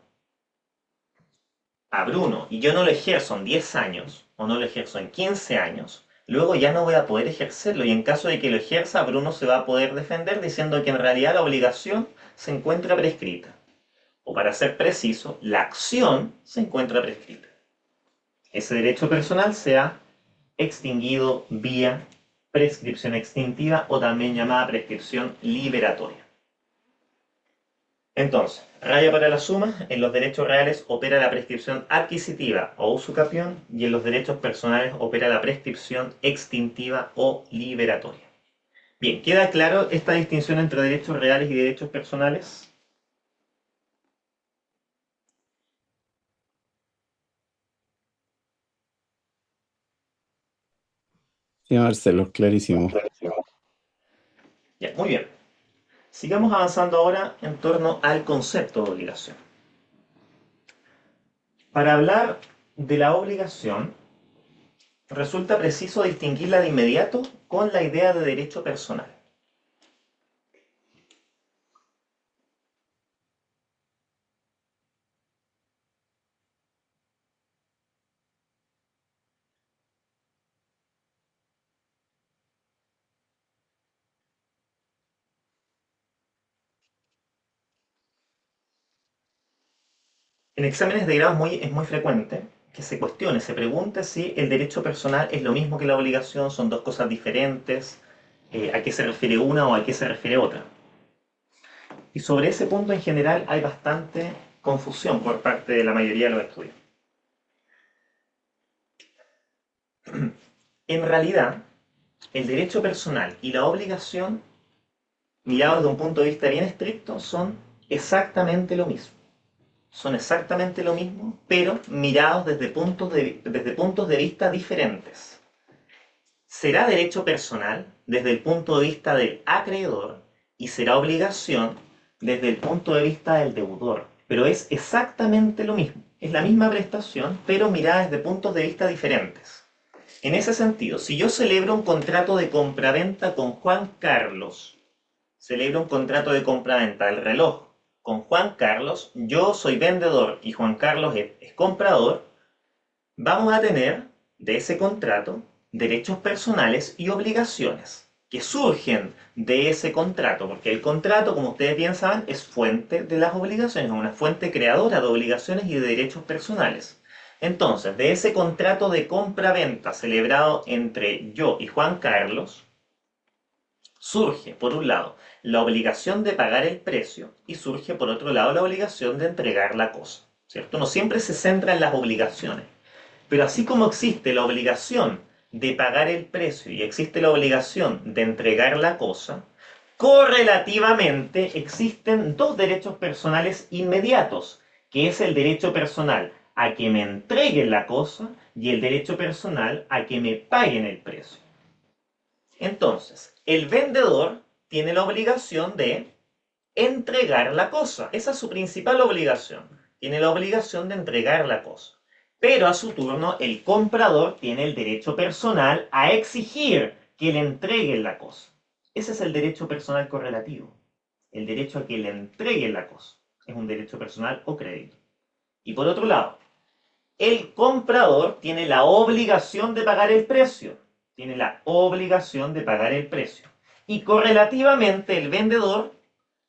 a Bruno y yo no lo ejerzo en 10 años o no lo ejerzo en 15 años, luego ya no voy a poder ejercerlo y en caso de que lo ejerza, Bruno se va a poder defender diciendo que en realidad la obligación se encuentra prescrita. O para ser preciso, la acción se encuentra prescrita. Ese derecho personal se ha extinguido vía prescripción extintiva o también llamada prescripción liberatoria. Entonces, raya para la suma, en los derechos reales opera la prescripción adquisitiva o usucapión y en los derechos personales opera la prescripción extintiva o liberatoria. Bien, ¿queda claro esta distinción entre derechos reales y derechos personales? Sí, Marcelo, clarísimo. Ya, muy bien. Sigamos avanzando ahora en torno al concepto de obligación. Para hablar de la obligación, resulta preciso distinguirla de inmediato con la idea de derecho personal. En exámenes de grado es muy frecuente que se cuestione, se pregunte si el derecho personal es lo mismo que la obligación, son dos cosas diferentes, a qué se refiere una o a qué se refiere otra. Y sobre ese punto en general hay bastante confusión por parte de la mayoría de los estudios. En realidad, el derecho personal y la obligación, mirados desde un punto de vista bien estricto, son exactamente lo mismo. Son exactamente lo mismo, pero mirados desde puntos de vista diferentes. Será derecho personal desde el punto de vista del acreedor y será obligación desde el punto de vista del deudor. Pero es exactamente lo mismo. Es la misma prestación, pero mirada desde puntos de vista diferentes. En ese sentido, si yo celebro un contrato de compraventa con Juan Carlos, celebro un contrato de compraventa del reloj con Juan Carlos, yo soy vendedor y Juan Carlos es comprador, vamos a tener de ese contrato derechos personales y obligaciones que surgen de ese contrato, porque el contrato, como ustedes bien saben, es fuente de las obligaciones, es una fuente creadora de obligaciones y de derechos personales. Entonces, de ese contrato de compra-venta celebrado entre yo y Juan Carlos, surge, por un lado, la obligación de pagar el precio y surge, por otro lado, la obligación de entregar la cosa, ¿cierto? No siempre se centra en las obligaciones, pero así como existe la obligación de pagar el precio y existe la obligación de entregar la cosa, correlativamente existen dos derechos personales inmediatos, que es el derecho personal a que me entreguen la cosa y el derecho personal a que me paguen el precio. Entonces, el vendedor tiene la obligación de entregar la cosa. Esa es su principal obligación. Tiene la obligación de entregar la cosa. Pero a su turno, el comprador tiene el derecho personal a exigir que le entreguen la cosa. Ese es el derecho personal correlativo. El derecho a que le entreguen la cosa. Es un derecho personal o crédito. Y por otro lado, el comprador tiene la obligación de pagar el precio. Tiene la obligación de pagar el precio. Y correlativamente, el vendedor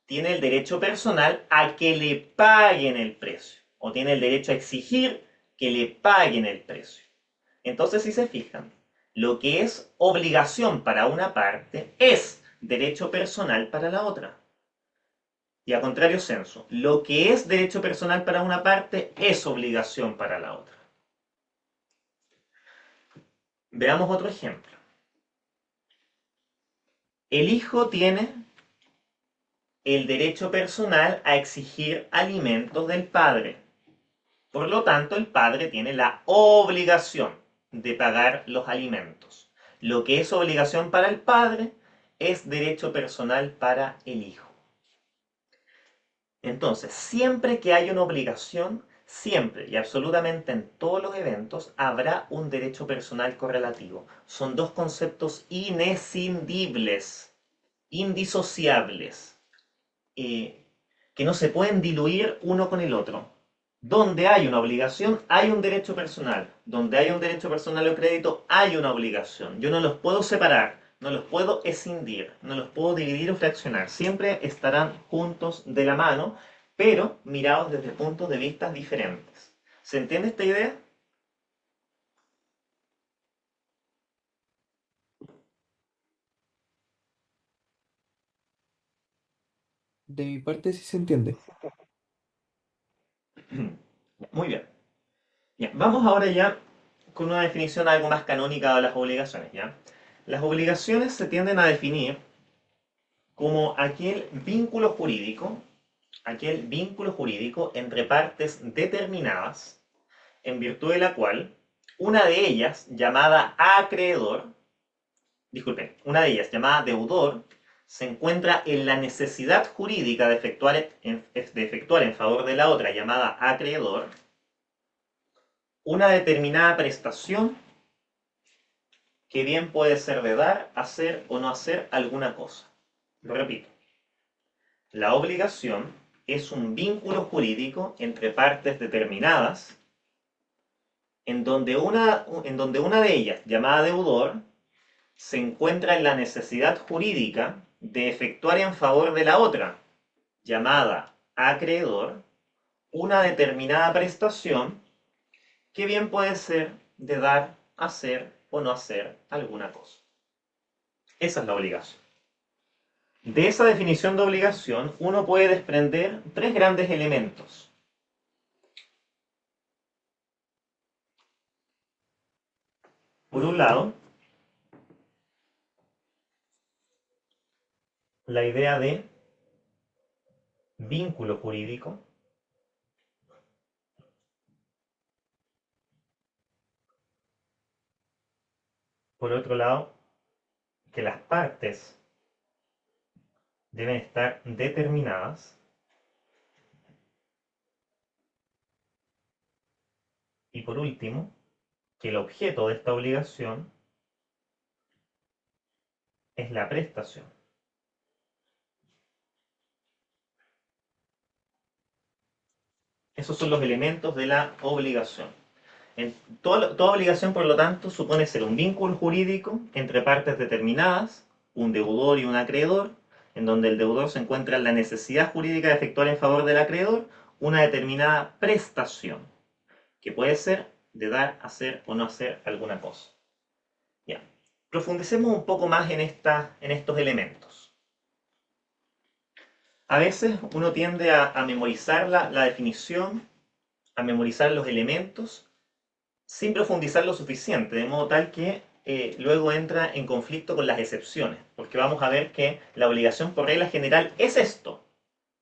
tiene el derecho personal a que le paguen el precio. O tiene el derecho a exigir que le paguen el precio. Entonces, si se fijan, lo que es obligación para una parte es derecho personal para la otra. Y a contrario sensu, lo que es derecho personal para una parte es obligación para la otra. Veamos otro ejemplo. El hijo tiene el derecho personal a exigir alimentos del padre. Por lo tanto, el padre tiene la obligación de pagar los alimentos. Lo que es obligación para el padre es derecho personal para el hijo. Entonces, siempre que hay una obligación, siempre y absolutamente en todos los eventos, habrá un derecho personal correlativo. Son dos conceptos inescindibles, indisociables, que no se pueden diluir uno con el otro. Donde hay una obligación, hay un derecho personal. Donde hay un derecho personal o crédito, hay una obligación. Yo no los puedo separar, no los puedo escindir, no los puedo dividir o fraccionar. Siempre estarán juntos de la mano, pero mirados desde puntos de vista diferentes. ¿Se entiende esta idea? De mi parte sí se entiende. Muy bien. Ya, vamos ahora ya con una definición algo más canónica de las obligaciones, ¿ya? Las obligaciones se tienden a definir como aquel vínculo jurídico entre partes determinadas, en virtud de la cual una de ellas, llamada acreedor, disculpen, una de ellas, llamada deudor, se encuentra en la necesidad jurídica de efectuar en favor de la otra, llamada acreedor, una determinada prestación que bien puede ser de dar, hacer o no hacer alguna cosa. Lo repito. La obligación es un vínculo jurídico entre partes determinadas en donde una de ellas, llamada deudor, se encuentra en la necesidad jurídica de efectuar en favor de la otra, llamada acreedor, una determinada prestación que bien puede ser de dar, hacer o no hacer alguna cosa. Esa es la obligación. De esa definición de obligación, uno puede desprender tres grandes elementos. Por un lado, la idea de vínculo jurídico. Por otro lado, que las partes deben estar determinadas. Y por último, que el objeto de esta obligación es la prestación. Esos son los elementos de la obligación. Toda obligación, por lo tanto, supone ser un vínculo jurídico entre partes determinadas, un deudor y un acreedor, en donde el deudor se encuentra en la necesidad jurídica de efectuar en favor del acreedor una determinada prestación, que puede ser de dar, hacer o no hacer alguna cosa. Ya. Profundicemos un poco más en estos elementos. A veces uno tiende a memorizar la definición, a memorizar los elementos, sin profundizar lo suficiente, de modo tal que luego entra en conflicto con las excepciones, porque vamos a ver que la obligación por regla general es esto,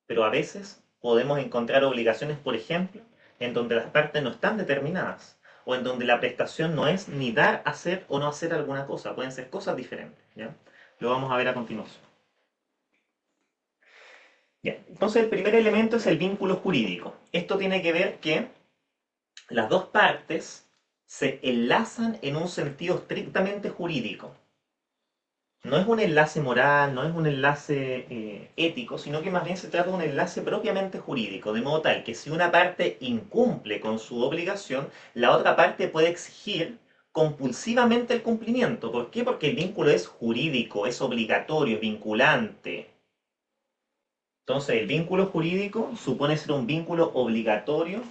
pero a veces podemos encontrar obligaciones, por ejemplo, en donde las partes no están determinadas, o en donde la prestación no es ni dar, hacer o no hacer alguna cosa, pueden ser cosas diferentes, ¿ya? Lo vamos a ver a continuación. Ya. Entonces el primer elemento es el vínculo jurídico. Esto tiene que ver que las dos partes se enlazan en un sentido estrictamente jurídico. No es un enlace moral, no es un enlace ético, sino que más bien se trata de un enlace propiamente jurídico, de modo tal que si una parte incumple con su obligación, la otra parte puede exigir compulsivamente el cumplimiento. ¿Por qué? Porque el vínculo es jurídico, es obligatorio, vinculante. Entonces, el vínculo jurídico supone ser un vínculo obligatorio,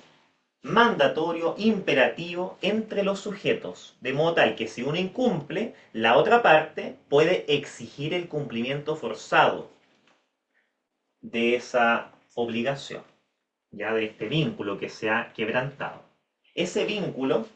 mandatorio, imperativo entre los sujetos, de modo tal que si uno incumple, la otra parte puede exigir el cumplimiento forzado de esa obligación, ya de este vínculo que se ha quebrantado. Ese vínculo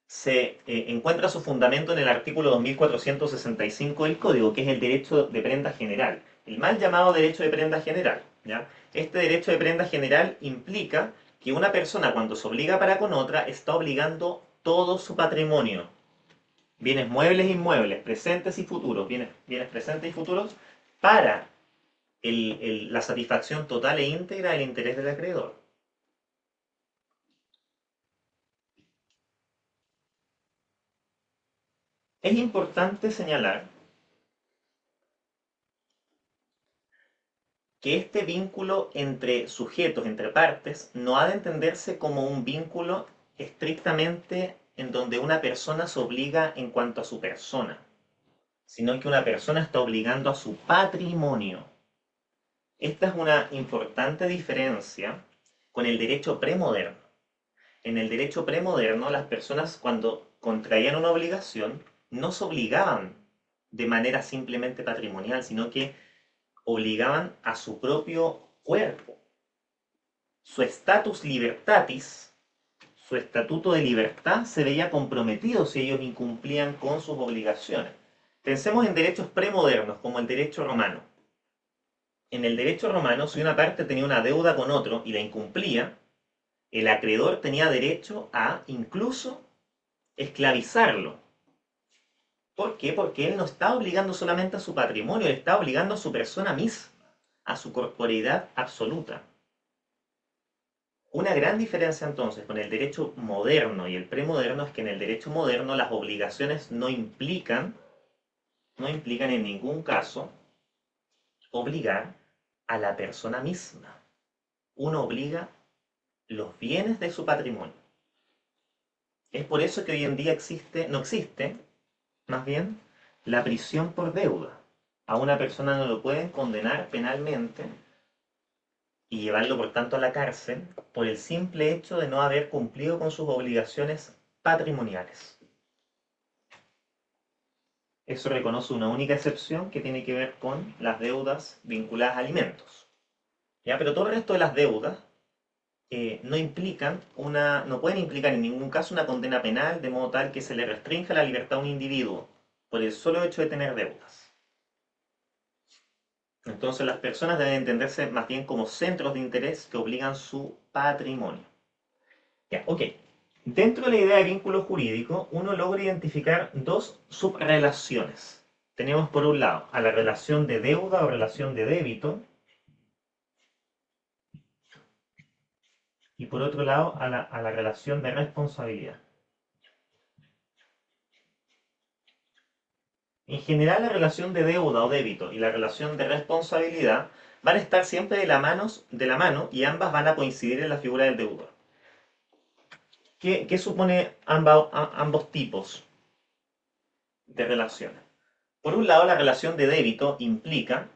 se encuentra su fundamento en el artículo 2465 del Código, que es el derecho de prenda general, el mal llamado derecho de prenda general, ¿ya? Este derecho de prenda general implica que una persona cuando se obliga para con otra está obligando todo su patrimonio, bienes muebles e inmuebles, presentes y futuros, bienes presentes y futuros, para la satisfacción total e íntegra del interés del acreedor. Es importante señalar que este vínculo entre sujetos, entre partes, no ha de entenderse como un vínculo estrictamente en donde una persona se obliga en cuanto a su persona, sino que una persona está obligando a su patrimonio. Esta es una importante diferencia con el derecho premoderno. En el derecho premoderno, las personas cuando contraían una obligación no se obligaban de manera simplemente patrimonial, sino que obligaban a su propio cuerpo. Su status libertatis, su estatuto de libertad, se veía comprometido si ellos incumplían con sus obligaciones. Pensemos en derechos premodernos, como el derecho romano. En el derecho romano, si una parte tenía una deuda con otro y la incumplía, el acreedor tenía derecho a incluso esclavizarlo. ¿Por qué? Porque él no está obligando solamente a su patrimonio, él está obligando a su persona misma, a su corporeidad absoluta. Una gran diferencia entonces con el derecho moderno y el premoderno es que en el derecho moderno las obligaciones no implican en ningún caso obligar a la persona misma. Uno obliga los bienes de su patrimonio. Es por eso que hoy en día no existe, más bien, la prisión por deuda. A una persona no lo pueden condenar penalmente y llevarlo por tanto a la cárcel por el simple hecho de no haber cumplido con sus obligaciones patrimoniales. Eso reconoce una única excepción que tiene que ver con las deudas vinculadas a alimentos. ¿Ya? Pero todo el resto de las deudas no pueden implicar en ningún caso una condena penal de modo tal que se le restrinja la libertad a un individuo por el solo hecho de tener deudas. Entonces las personas deben entenderse más bien como centros de interés que obligan su patrimonio. Ya, ok. Dentro de la idea de vínculo jurídico, uno logra identificar dos subrelaciones. Tenemos por un lado a la relación de deuda o relación de débito, y por otro lado a la relación de responsabilidad. En general, la relación de deuda o débito y la relación de responsabilidad van a estar siempre de la mano y ambas van a coincidir en la figura del deudor. ¿Qué supone ambos tipos de relaciones? Por un lado, la relación de débito implica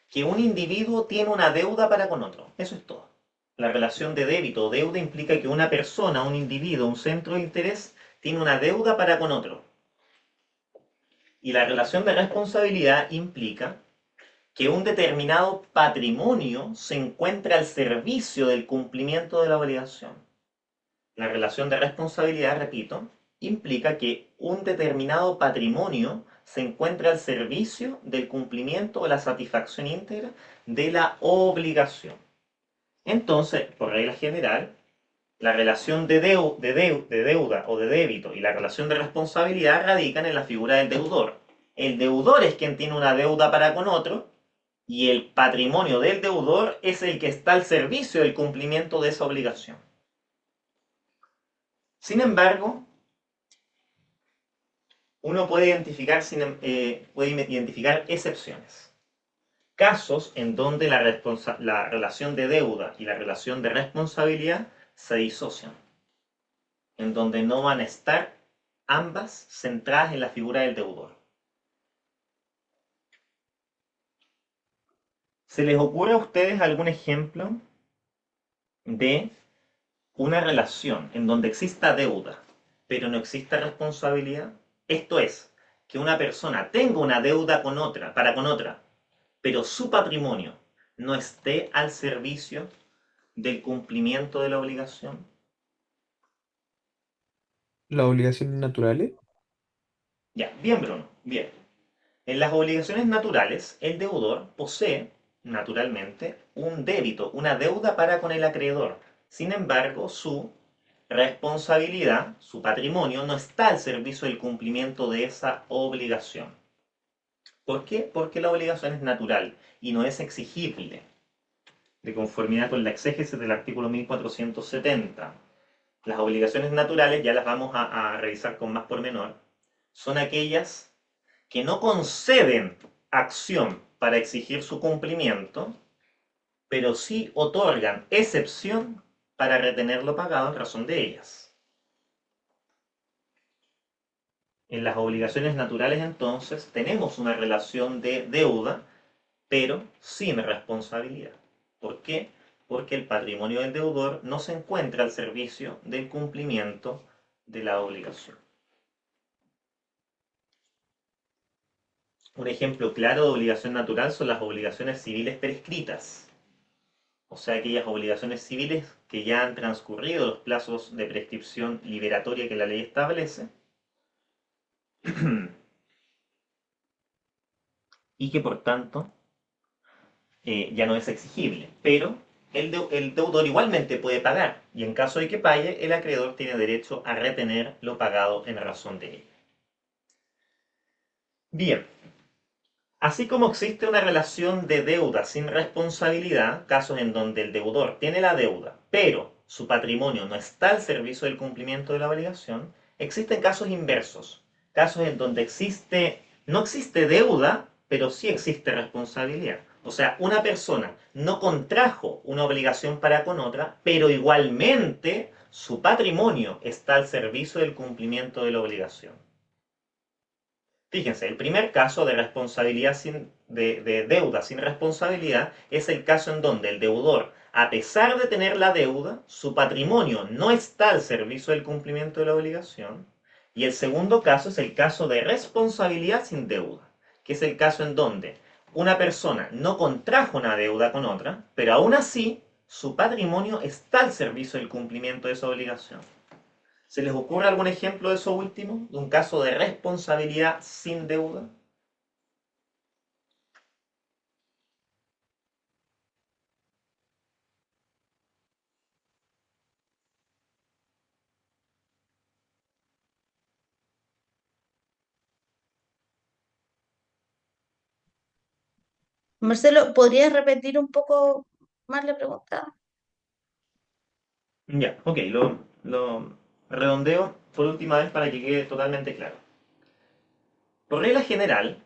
que un individuo tiene una deuda para con otro. Eso es todo. La relación de débito o deuda implica que una persona, un individuo, un centro de interés, tiene una deuda para con otro. Y la relación de responsabilidad implica que un determinado patrimonio se encuentra al servicio del cumplimiento de la obligación. La relación de responsabilidad, repito, implica que un determinado patrimonio se encuentra al servicio del cumplimiento o la satisfacción íntegra de la obligación. Entonces, por regla general, la relación de deuda o de débito y la relación de responsabilidad radican en la figura del deudor. El deudor es quien tiene una deuda para con otro y el patrimonio del deudor es el que está al servicio del cumplimiento de esa obligación. Sin embargo, uno puede identificar excepciones. Casos en donde la relación de deuda y la relación de responsabilidad se disocian, en donde no van a estar ambas centradas en la figura del deudor. ¿Se les ocurre a ustedes algún ejemplo de una relación en donde exista deuda, pero no exista responsabilidad? Esto es, que una persona tenga una deuda para con otra, pero su patrimonio no esté al servicio del cumplimiento de la obligación. Las obligaciones naturales. Ya, bien, Bruno, bien. En las obligaciones naturales, el deudor posee, naturalmente, un débito, una deuda para con el acreedor. Sin embargo, su responsabilidad, su patrimonio, no está al servicio del cumplimiento de esa obligación. ¿Por qué? Porque la obligación es natural y no es exigible, de conformidad con la exégesis del artículo 1470. Las obligaciones naturales, ya las vamos a revisar con más pormenor, son aquellas que no conceden acción para exigir su cumplimiento, pero sí otorgan excepción para retener lo pagado en razón de ellas. En las obligaciones naturales, entonces, tenemos una relación de deuda, pero sin responsabilidad. ¿Por qué? Porque el patrimonio del deudor no se encuentra al servicio del cumplimiento de la obligación. Un ejemplo claro de obligación natural son las obligaciones civiles prescritas. O sea, aquellas obligaciones civiles que ya han transcurrido los plazos de prescripción liberatoria que la ley establece y que por tanto ya no es exigible. Pero el deudor igualmente puede pagar y en caso de que pague, el acreedor tiene derecho a retener lo pagado en razón de ello. Bien. Así como existe una relación de deuda sin responsabilidad, casos en donde el deudor tiene la deuda, pero su patrimonio no está al servicio del cumplimiento de la obligación, existen casos inversos, casos en donde no existe deuda, pero sí existe responsabilidad. O sea, una persona no contrajo una obligación para con otra, pero igualmente su patrimonio está al servicio del cumplimiento de la obligación. Fíjense, el primer caso de responsabilidad de deuda sin responsabilidad es el caso en donde el deudor, a pesar de tener la deuda, su patrimonio no está al servicio del cumplimiento de la obligación. Y el segundo caso es el caso de responsabilidad sin deuda, que es el caso en donde una persona no contrajo una deuda con otra, pero aún así su patrimonio está al servicio del cumplimiento de esa obligación. ¿Se les ocurre algún ejemplo de eso último? ¿De un caso de responsabilidad sin deuda? Marcelo, ¿podrías repetir un poco más la pregunta? Ya, ok, lo redondeo por última vez para que quede totalmente claro. Por regla general,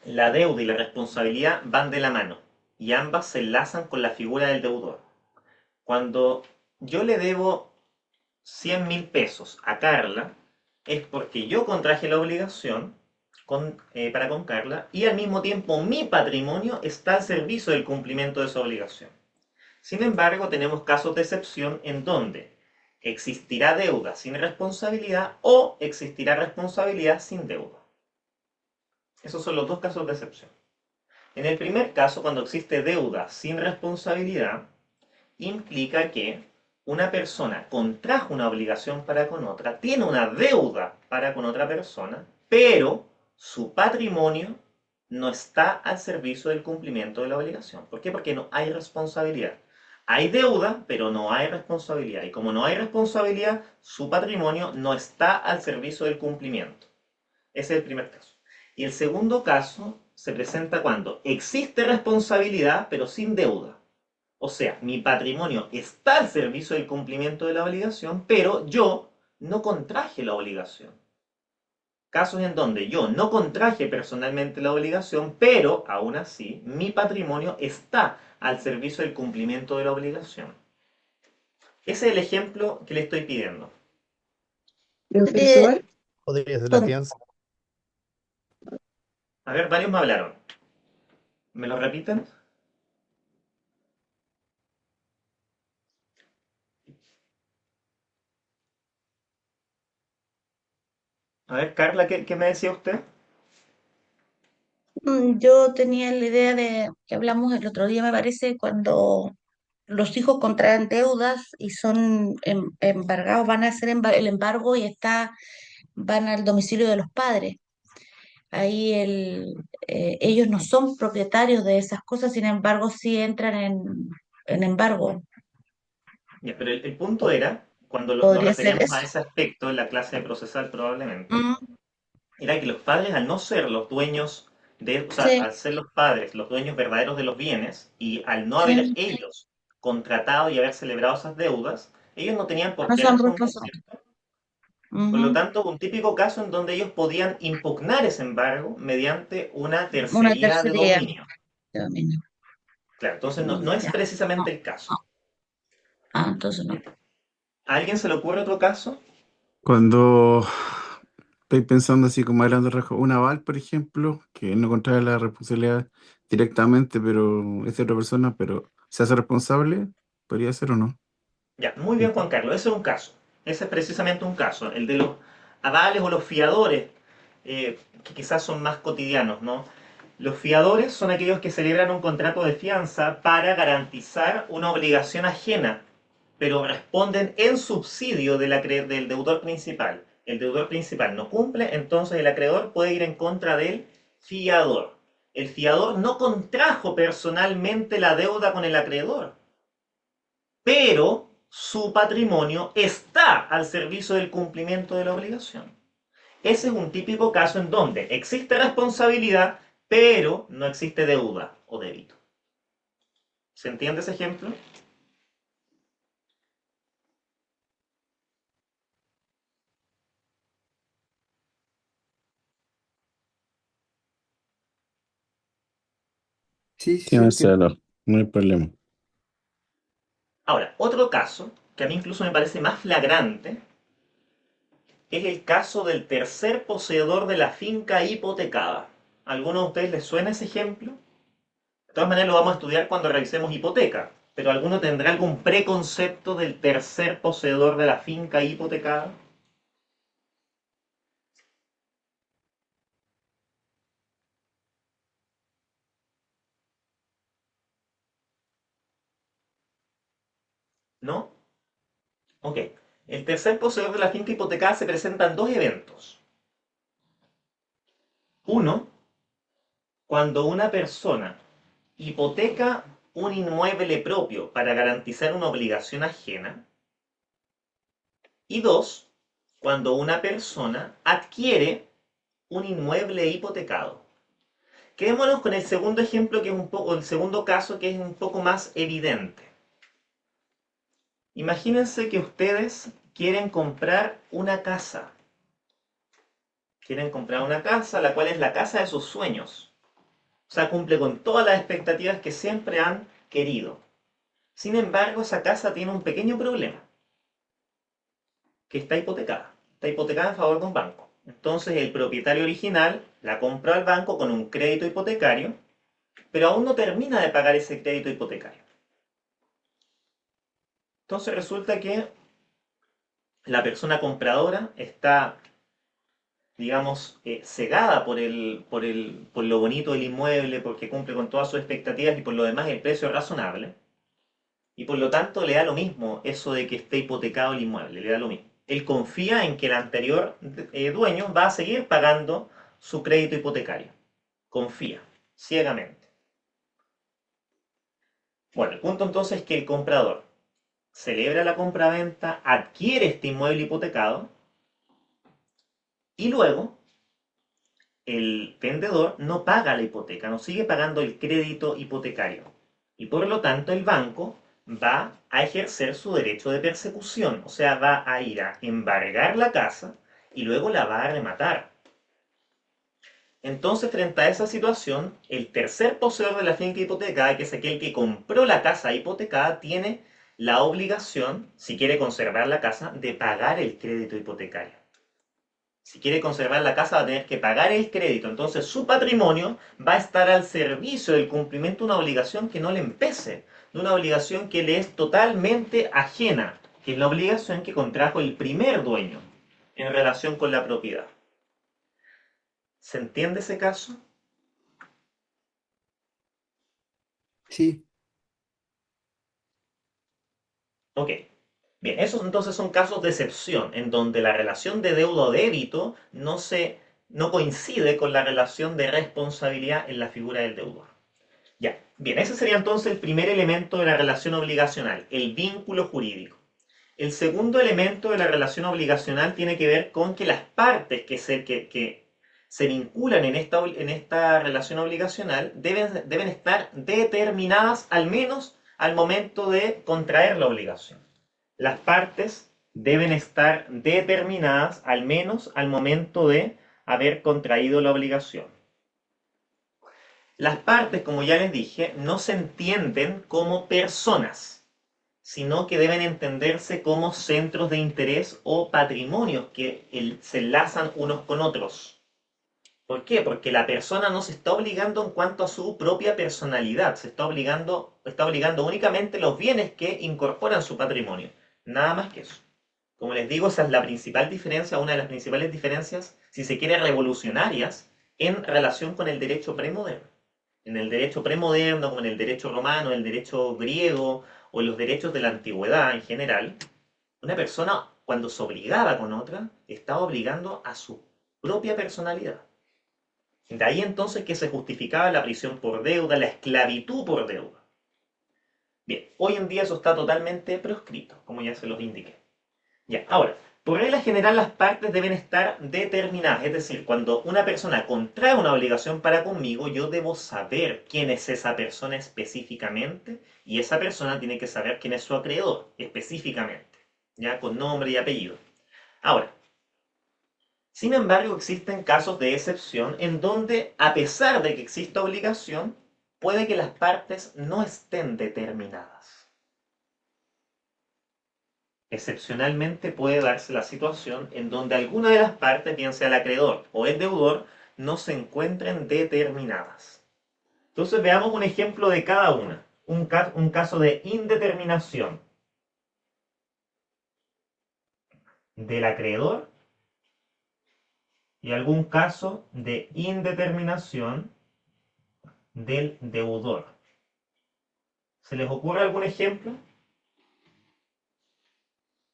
la deuda y la responsabilidad van de la mano. y ambas se enlazan con la figura del deudor. Cuando yo le debo 100.000 pesos a Carla, es porque yo contraje la obligación para con Carla y al mismo tiempo mi patrimonio está al servicio del cumplimiento de esa obligación. Sin embargo, tenemos casos de excepción en donde existirá deuda sin responsabilidad o existirá responsabilidad sin deuda. Esos son los dos casos de excepción. En el primer caso, cuando existe deuda sin responsabilidad, implica que una persona contrajo una obligación para con otra, tiene una deuda para con otra persona, pero su patrimonio no está al servicio del cumplimiento de la obligación. ¿Por qué? Porque no hay responsabilidad. Hay deuda, pero no hay responsabilidad. Y como no hay responsabilidad, su patrimonio no está al servicio del cumplimiento. Ese es el primer caso. Y el segundo caso se presenta cuando existe responsabilidad, pero sin deuda. O sea, mi patrimonio está al servicio del cumplimiento de la obligación, pero yo no contraje la obligación. Casos en donde yo no contraje personalmente la obligación, pero aún así mi patrimonio está al servicio del cumplimiento de la obligación. Ese es el ejemplo que le estoy pidiendo. Profesor, Podría ser la fianza. A ver, varios me hablaron. ¿Me lo repiten? A ver, Carla, ¿qué me decía usted? Yo tenía la idea de que hablamos el otro día, me parece, cuando los hijos contraen deudas y son embargados, van a hacer el embargo y van al domicilio de los padres. Ahí ellos no son propietarios de esas cosas, sin embargo, sí entran en embargo. Ya, pero el punto era, cuando nos ¿Podría ser referíamos a eso? ese aspecto en la clase de procesal probablemente, Mm, era que los padres al no ser los dueños o sea, sí, al ser los padres los dueños verdaderos de los bienes y al no haber sí, ellos contratado y haber celebrado esas deudas, ellos no tenían por no qué son responder, responsables. ¿cierto? Por lo Ujú. tanto, un típico caso en donde ellos podían impugnar ese embargo mediante una Una tercería de tercería dominio. de dominio. Claro, entonces no es Ya, precisamente no, el caso. no. Ah, entonces no. ¿A alguien se le ocurre otro caso? Cuando estoy pensando así como hablando de un aval, por ejemplo, que no contrae la responsabilidad directamente, pero es de otra persona, pero se hace responsable, podría ser o no. Ya, muy bien, Juan Carlos, ese es un caso. Ese es precisamente un caso, el de los avales o los fiadores, que quizás son más cotidianos, ¿no? Los fiadores son aquellos que celebran un contrato de fianza para garantizar una obligación ajena, pero responden en subsidio del deudor principal. El deudor principal no cumple, entonces el acreedor puede ir en contra del fiador. El fiador no contrajo personalmente la deuda con el acreedor, pero su patrimonio está al servicio del cumplimiento de la obligación. Ese es un típico caso en donde existe responsabilidad, pero no existe deuda o débito. ¿Se entiende ese ejemplo? Sí, sí, Sí, sí, entiendo. Marcelo, no hay problema. Ahora, otro caso, que a mí incluso me parece más flagrante, es el caso del tercer poseedor de la finca hipotecada. ¿A alguno de ustedes les suena ese ejemplo? De todas maneras lo vamos a estudiar cuando revisemos hipoteca, pero ¿alguno tendrá algún preconcepto del tercer poseedor de la finca hipotecada? ¿No? Ok. El tercer poseedor de la finca hipotecada se presenta en dos eventos. Uno, cuando una persona hipoteca un inmueble propio para garantizar una obligación ajena. Y dos, cuando una persona adquiere un inmueble hipotecado. Quedémonos con el segundo ejemplo, que es un poco, el segundo caso, que es un poco más evidente. Imagínense que ustedes quieren comprar una casa. Quieren comprar una casa, la cual es la casa de sus sueños. O sea, cumple con todas las expectativas que siempre han querido. Sin embargo, esa casa tiene un pequeño problema, que está hipotecada. Está hipotecada en favor de un banco. Entonces el propietario original la compró al banco con un crédito hipotecario, pero aún no termina de pagar ese crédito hipotecario. Entonces resulta que la persona compradora está, digamos, cegada por lo bonito del inmueble, porque cumple con todas sus expectativas y por lo demás el precio es razonable. Y por lo tanto le da lo mismo eso de que esté hipotecado el inmueble, le da lo mismo. Él confía en que el anterior dueño va a seguir pagando su crédito hipotecario. Confía, ciegamente. Bueno, el punto entonces es que el comprador celebra la compraventa, adquiere este inmueble hipotecado y luego el vendedor no paga la hipoteca, no sigue pagando el crédito hipotecario. Y por lo tanto el banco va a ejercer su derecho de persecución, o sea, va a ir a embargar la casa y luego la va a rematar. Entonces, frente a esa situación, el tercer poseedor de la finca hipotecada, que es aquel que compró la casa hipotecada, tiene la obligación, si quiere conservar la casa, de pagar el crédito hipotecario. Si quiere conservar la casa va a tener que pagar el crédito. Entonces su patrimonio va a estar al servicio del cumplimiento de una obligación que no le empece, de una obligación que le es totalmente ajena, que es la obligación que contrajo el primer dueño en relación con la propiedad. ¿Se entiende ese caso? Sí, Ok. Bien, esos entonces son casos de excepción, en donde la relación de deuda o débito no coincide con la relación de responsabilidad en la figura del deudor. Ya, bien, ese sería entonces el primer elemento de la relación obligacional, el vínculo jurídico. El segundo elemento de la relación obligacional tiene que ver con que las partes que se vinculan en esta relación obligacional deben estar determinadas al menos al momento de contraer la obligación. Las partes deben estar determinadas al menos al momento de haber contraído la obligación. Las partes, como ya les dije, no se entienden como personas, sino que deben entenderse como centros de interés o patrimonios que se enlazan unos con otros. ¿Por qué? Porque la persona no se está obligando en cuanto a su propia personalidad, está obligando únicamente los bienes que incorporan su patrimonio. Nada más que eso. Como les digo, esa es la principal diferencia, una de las principales diferencias, si se quiere, revolucionarias en relación con el derecho premoderno. En el derecho premoderno, como en el derecho romano, el derecho griego o en los derechos de la antigüedad en general, una persona cuando se obligaba con otra, estaba obligando a su propia personalidad. De ahí entonces que se justificaba la prisión por deuda, la esclavitud por deuda. Bien, hoy en día eso está totalmente proscrito, como ya se los indiqué. Ya, ahora, por regla general las partes deben estar determinadas, es decir, cuando una persona contrae una obligación para conmigo, yo debo saber quién es esa persona específicamente y esa persona tiene que saber quién es su acreedor específicamente, ya con nombre y apellido. Ahora, sin embargo, existen casos de excepción en donde, a pesar de que exista obligación, puede que las partes no estén determinadas. Excepcionalmente puede darse la situación en donde alguna de las partes, bien sea el acreedor o el deudor, no se encuentren determinadas. Entonces veamos un ejemplo de cada una. Un caso de indeterminación del acreedor y algún caso de indeterminación del deudor. ¿Se les ocurre algún ejemplo?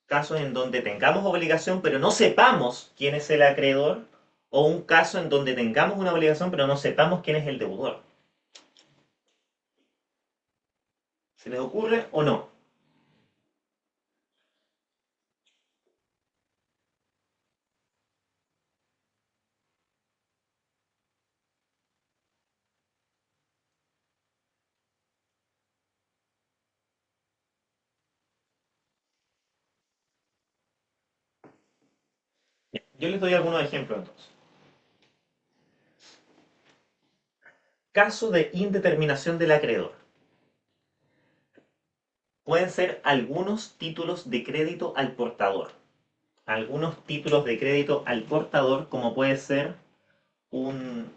Casos en donde tengamos obligación pero no sepamos quién es el acreedor, o un caso en donde tengamos una obligación pero no sepamos quién es el deudor. ¿Se les ocurre o no? Yo les doy algunos ejemplos entonces. Caso de indeterminación del acreedor. Pueden ser algunos títulos de crédito al portador. Algunos títulos de crédito al portador, como puede ser un,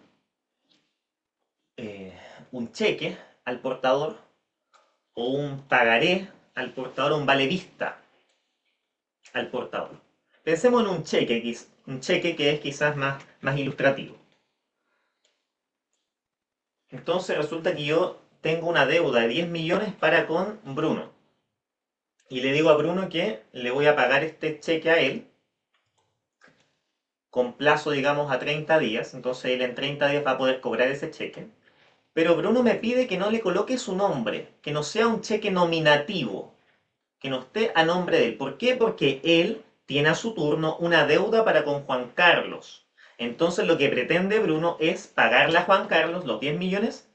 eh, un cheque al portador o un pagaré al portador o un vale vista al portador. Pensemos en un cheque que es quizás más ilustrativo. Entonces resulta que yo tengo una deuda de 10 millones para con Bruno. Y le digo a Bruno que le voy a pagar este cheque a él con plazo, digamos, a 30 días. Entonces él en 30 días va a poder cobrar ese cheque. Pero Bruno me pide que no le coloque su nombre, que no sea un cheque nominativo, que no esté a nombre de él. ¿Por qué? Porque él tiene a su turno una deuda para con Juan Carlos. Entonces lo que pretende Bruno es pagarle a Juan Carlos los 10 millones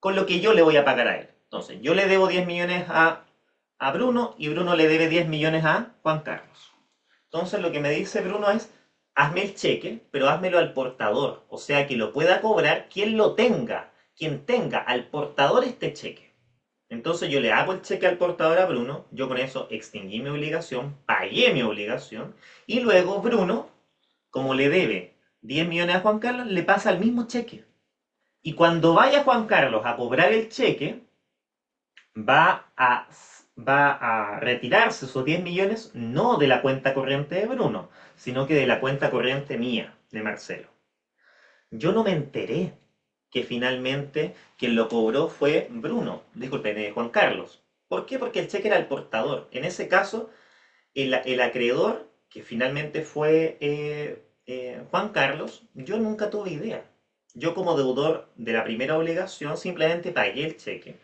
con lo que yo le voy a pagar a él. Entonces yo le debo 10 millones a Bruno y Bruno le debe 10 millones a Juan Carlos. Entonces lo que me dice Bruno es, hazme el cheque, pero házmelo al portador. O sea, que lo pueda cobrar quien lo tenga, quien tenga al portador este cheque. Entonces yo le hago el cheque al portador a Bruno, yo con eso extinguí mi obligación, pagué mi obligación, y luego Bruno, como le debe 10 millones a Juan Carlos, le pasa el mismo cheque. Y cuando vaya Juan Carlos a cobrar el cheque, va a, va a retirarse esos 10 millones no de la cuenta corriente de Bruno, sino que de la cuenta corriente mía, de Marcelo. Yo no me enteré que finalmente quien lo cobró fue Bruno, disculpen, Juan Carlos. ¿Por qué? Porque el cheque era el portador. En ese caso, el acreedor, que finalmente fue Juan Carlos, yo nunca tuve idea. Yo como deudor de la primera obligación simplemente pagué el cheque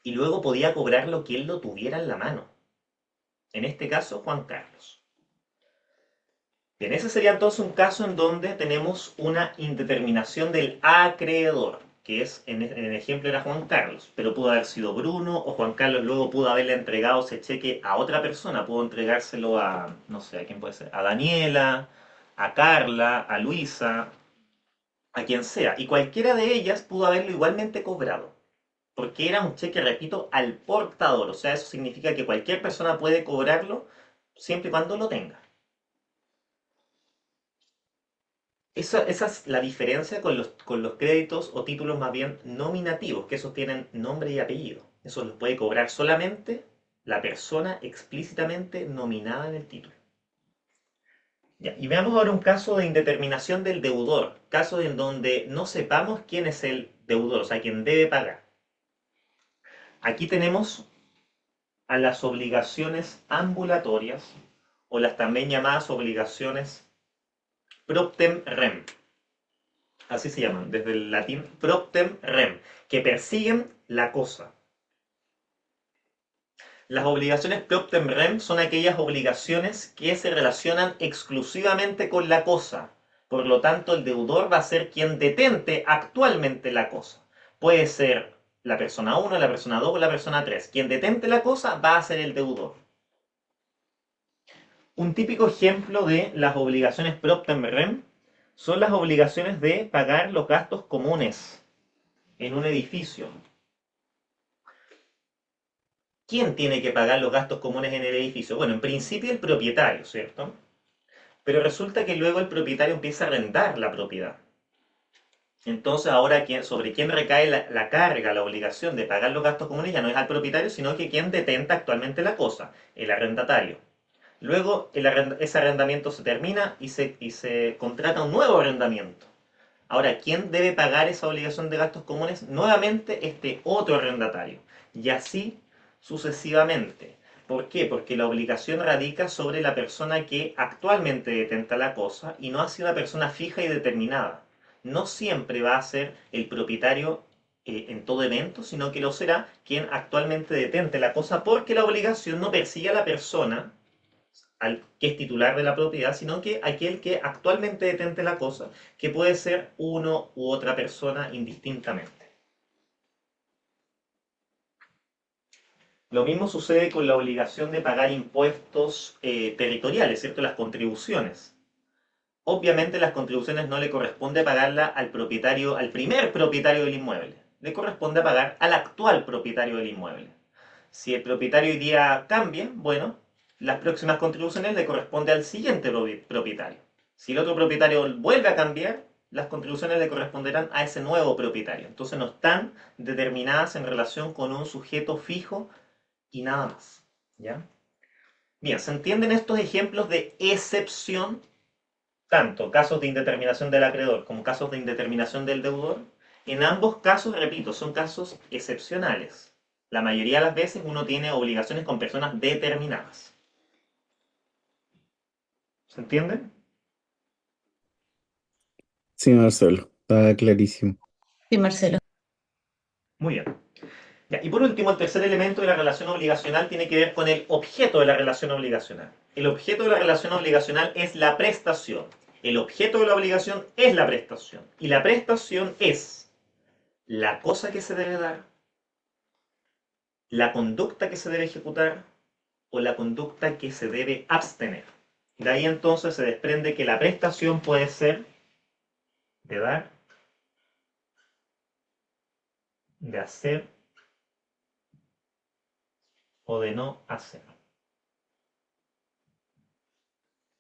y luego podía cobrar lo que él lo tuviera en la mano. En este caso, Juan Carlos. Bien, ese sería entonces un caso en donde tenemos una indeterminación del acreedor, que es, en el ejemplo era Juan Carlos, pero pudo haber sido Bruno o Juan Carlos luego pudo haberle entregado ese cheque a otra persona, pudo entregárselo a, no sé, ¿a quién puede ser? A Daniela, a Carla, a Luisa, a quien sea, y cualquiera de ellas pudo haberlo igualmente cobrado, porque era un cheque, repito, al portador, o sea, eso significa que cualquier persona puede cobrarlo siempre y cuando lo tenga. Esa es la diferencia con los créditos o títulos más bien nominativos, que esos tienen nombre y apellido. Eso los puede cobrar solamente la persona explícitamente nominada en el título. Ya, y veamos ahora un caso de indeterminación del deudor, caso en donde no sepamos quién es el deudor, o sea, quién debe pagar. Aquí tenemos a las obligaciones ambulatorias, o las también llamadas obligaciones proptem rem. Así se llaman, desde el latín proptem rem, que persiguen la cosa. Las obligaciones proptem rem son aquellas obligaciones que se relacionan exclusivamente con la cosa. Por lo tanto, el deudor va a ser quien detente actualmente la cosa. Puede ser la persona 1, la persona 2 o la persona 3. Quien detente la cosa va a ser el deudor. Un típico ejemplo de las obligaciones proptem rem son las obligaciones de pagar los gastos comunes en un edificio. ¿Quién tiene que pagar los gastos comunes en el edificio? Bueno, en principio el propietario, ¿cierto? Pero resulta que luego el propietario empieza a arrendar la propiedad. Entonces ahora sobre quién recae la carga, la obligación de pagar los gastos comunes ya no es al propietario, sino que quien detenta actualmente la cosa, el arrendatario. Luego ese arrendamiento se termina y se contrata un nuevo arrendamiento. Ahora, ¿quién debe pagar esa obligación de gastos comunes? Nuevamente este otro arrendatario. Y así sucesivamente. ¿Por qué? Porque la obligación radica sobre la persona que actualmente detenta la cosa y no hacia una persona fija y determinada. No siempre va a ser el propietario en todo evento, sino que lo será quien actualmente detente la cosa porque la obligación no persigue a la persona que es titular de la propiedad, sino que aquel que actualmente detente la cosa, que puede ser uno u otra persona indistintamente. Lo mismo sucede con la obligación de pagar impuestos territoriales, ¿cierto? Las contribuciones. obviamente las contribuciones no le corresponde pagarla al propietario, al primer propietario del inmueble. Le corresponde pagar al actual propietario del inmueble. Si el propietario hoy día cambia, bueno, las próximas contribuciones le corresponde al siguiente propietario. Si el otro propietario vuelve a cambiar, las contribuciones le corresponderán a ese nuevo propietario. Entonces no están determinadas en relación con un sujeto fijo y nada más. ¿Ya? Bien, ¿se entienden estos ejemplos de excepción? Tanto casos de indeterminación del acreedor como casos de indeterminación del deudor. En ambos casos, repito, son casos excepcionales. La mayoría de las veces uno tiene obligaciones con personas determinadas. ¿Se entiende? Sí, Marcelo, está clarísimo. Sí, Marcelo. Muy bien. Ya, y por último, el tercer elemento de la relación obligacional tiene que ver con el objeto de la relación obligacional. El objeto de la relación obligacional es la prestación. El objeto de la obligación es la prestación. Y la prestación es la cosa que se debe dar, la conducta que se debe ejecutar o la conducta que se debe abstener. De ahí entonces se desprende que la prestación puede ser de dar, de hacer o de no hacer.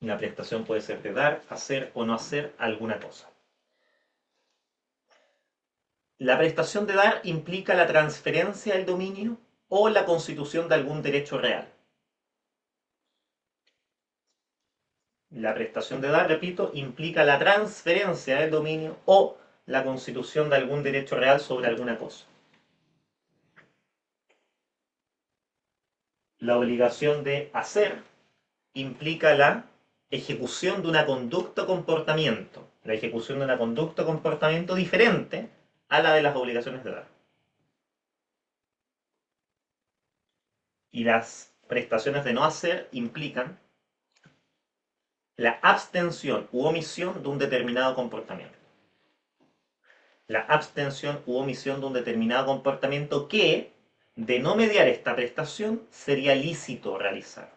La prestación puede ser de dar, hacer o no hacer alguna cosa. La prestación de dar implica la transferencia del dominio o la constitución de algún derecho real. La prestación de dar, repito, implica la transferencia del dominio o la constitución de algún derecho real sobre alguna cosa. La obligación de hacer implica la ejecución de una conducta o comportamiento. La ejecución de una conducta o comportamiento diferente a la de las obligaciones de dar. Y las prestaciones de no hacer implican la abstención u omisión de un determinado comportamiento. La abstención u omisión de un determinado comportamiento que, de no mediar esta prestación, sería lícito realizar.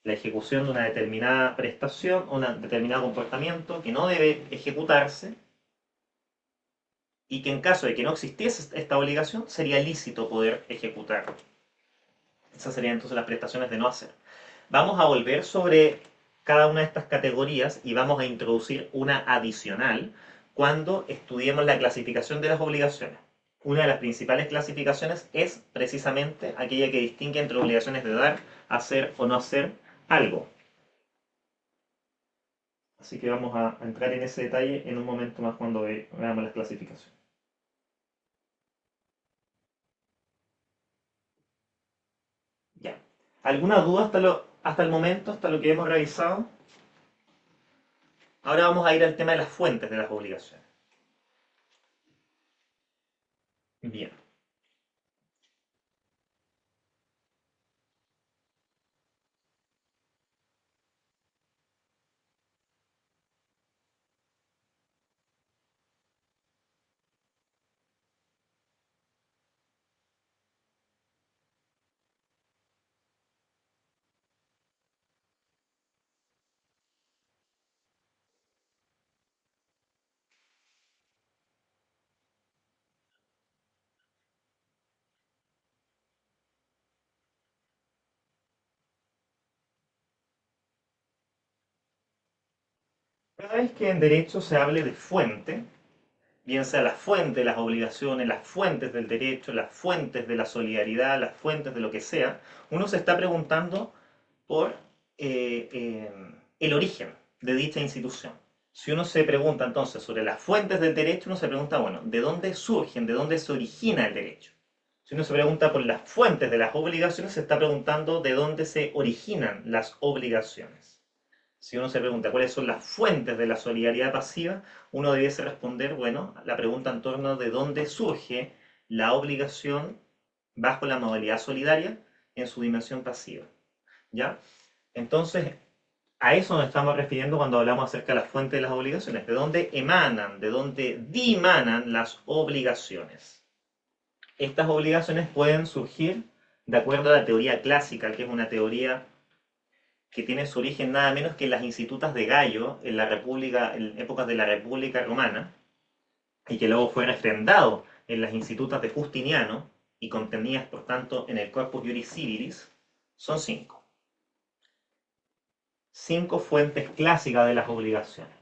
La ejecución de una determinada prestación o un determinado comportamiento que no debe ejecutarse y que en caso de que no existiese esta obligación sería lícito poder ejecutarlo. Esas serían entonces las prestaciones de no hacer. Vamos a volver sobre cada una de estas categorías y vamos a introducir una adicional cuando estudiemos la clasificación de las obligaciones. Una de las principales clasificaciones es precisamente aquella que distingue entre obligaciones de dar, hacer o no hacer algo. Así que vamos a entrar en ese detalle en un momento más cuando veamos las clasificaciones. Ya. ¿Alguna duda hasta el momento, hasta lo que hemos revisado? Ahora vamos a ir al tema de las fuentes de las obligaciones. Bien. Cada vez que en derecho se hable de fuente, bien sea la fuente de las obligaciones, las fuentes del derecho, las fuentes de la solidaridad, las fuentes de lo que sea, uno se está preguntando por el origen de dicha institución. Si uno se pregunta entonces sobre las fuentes del derecho, uno se pregunta, bueno, ¿de dónde surgen, de dónde se origina el derecho? Si uno se pregunta por las fuentes de las obligaciones, se está preguntando de dónde se originan las obligaciones. Si uno se pregunta cuáles son las fuentes de la solidaridad pasiva, uno debiese responder, bueno, la pregunta en torno de dónde surge la obligación bajo la modalidad solidaria en su dimensión pasiva. ¿Ya? Entonces, a eso nos estamos refiriendo cuando hablamos acerca de las fuentes de las obligaciones. ¿De dónde emanan, de dónde dimanan las obligaciones? Estas obligaciones pueden surgir de acuerdo a la teoría clásica, que es una teoría que tiene su origen nada menos que en las institutas de Gallo, en la República, en épocas de la República Romana, y que luego fue refrendado en las institutas de Justiniano y contenidas, por tanto, en el Corpus Juris Civilis, son 5. 5 fuentes clásicas de las obligaciones.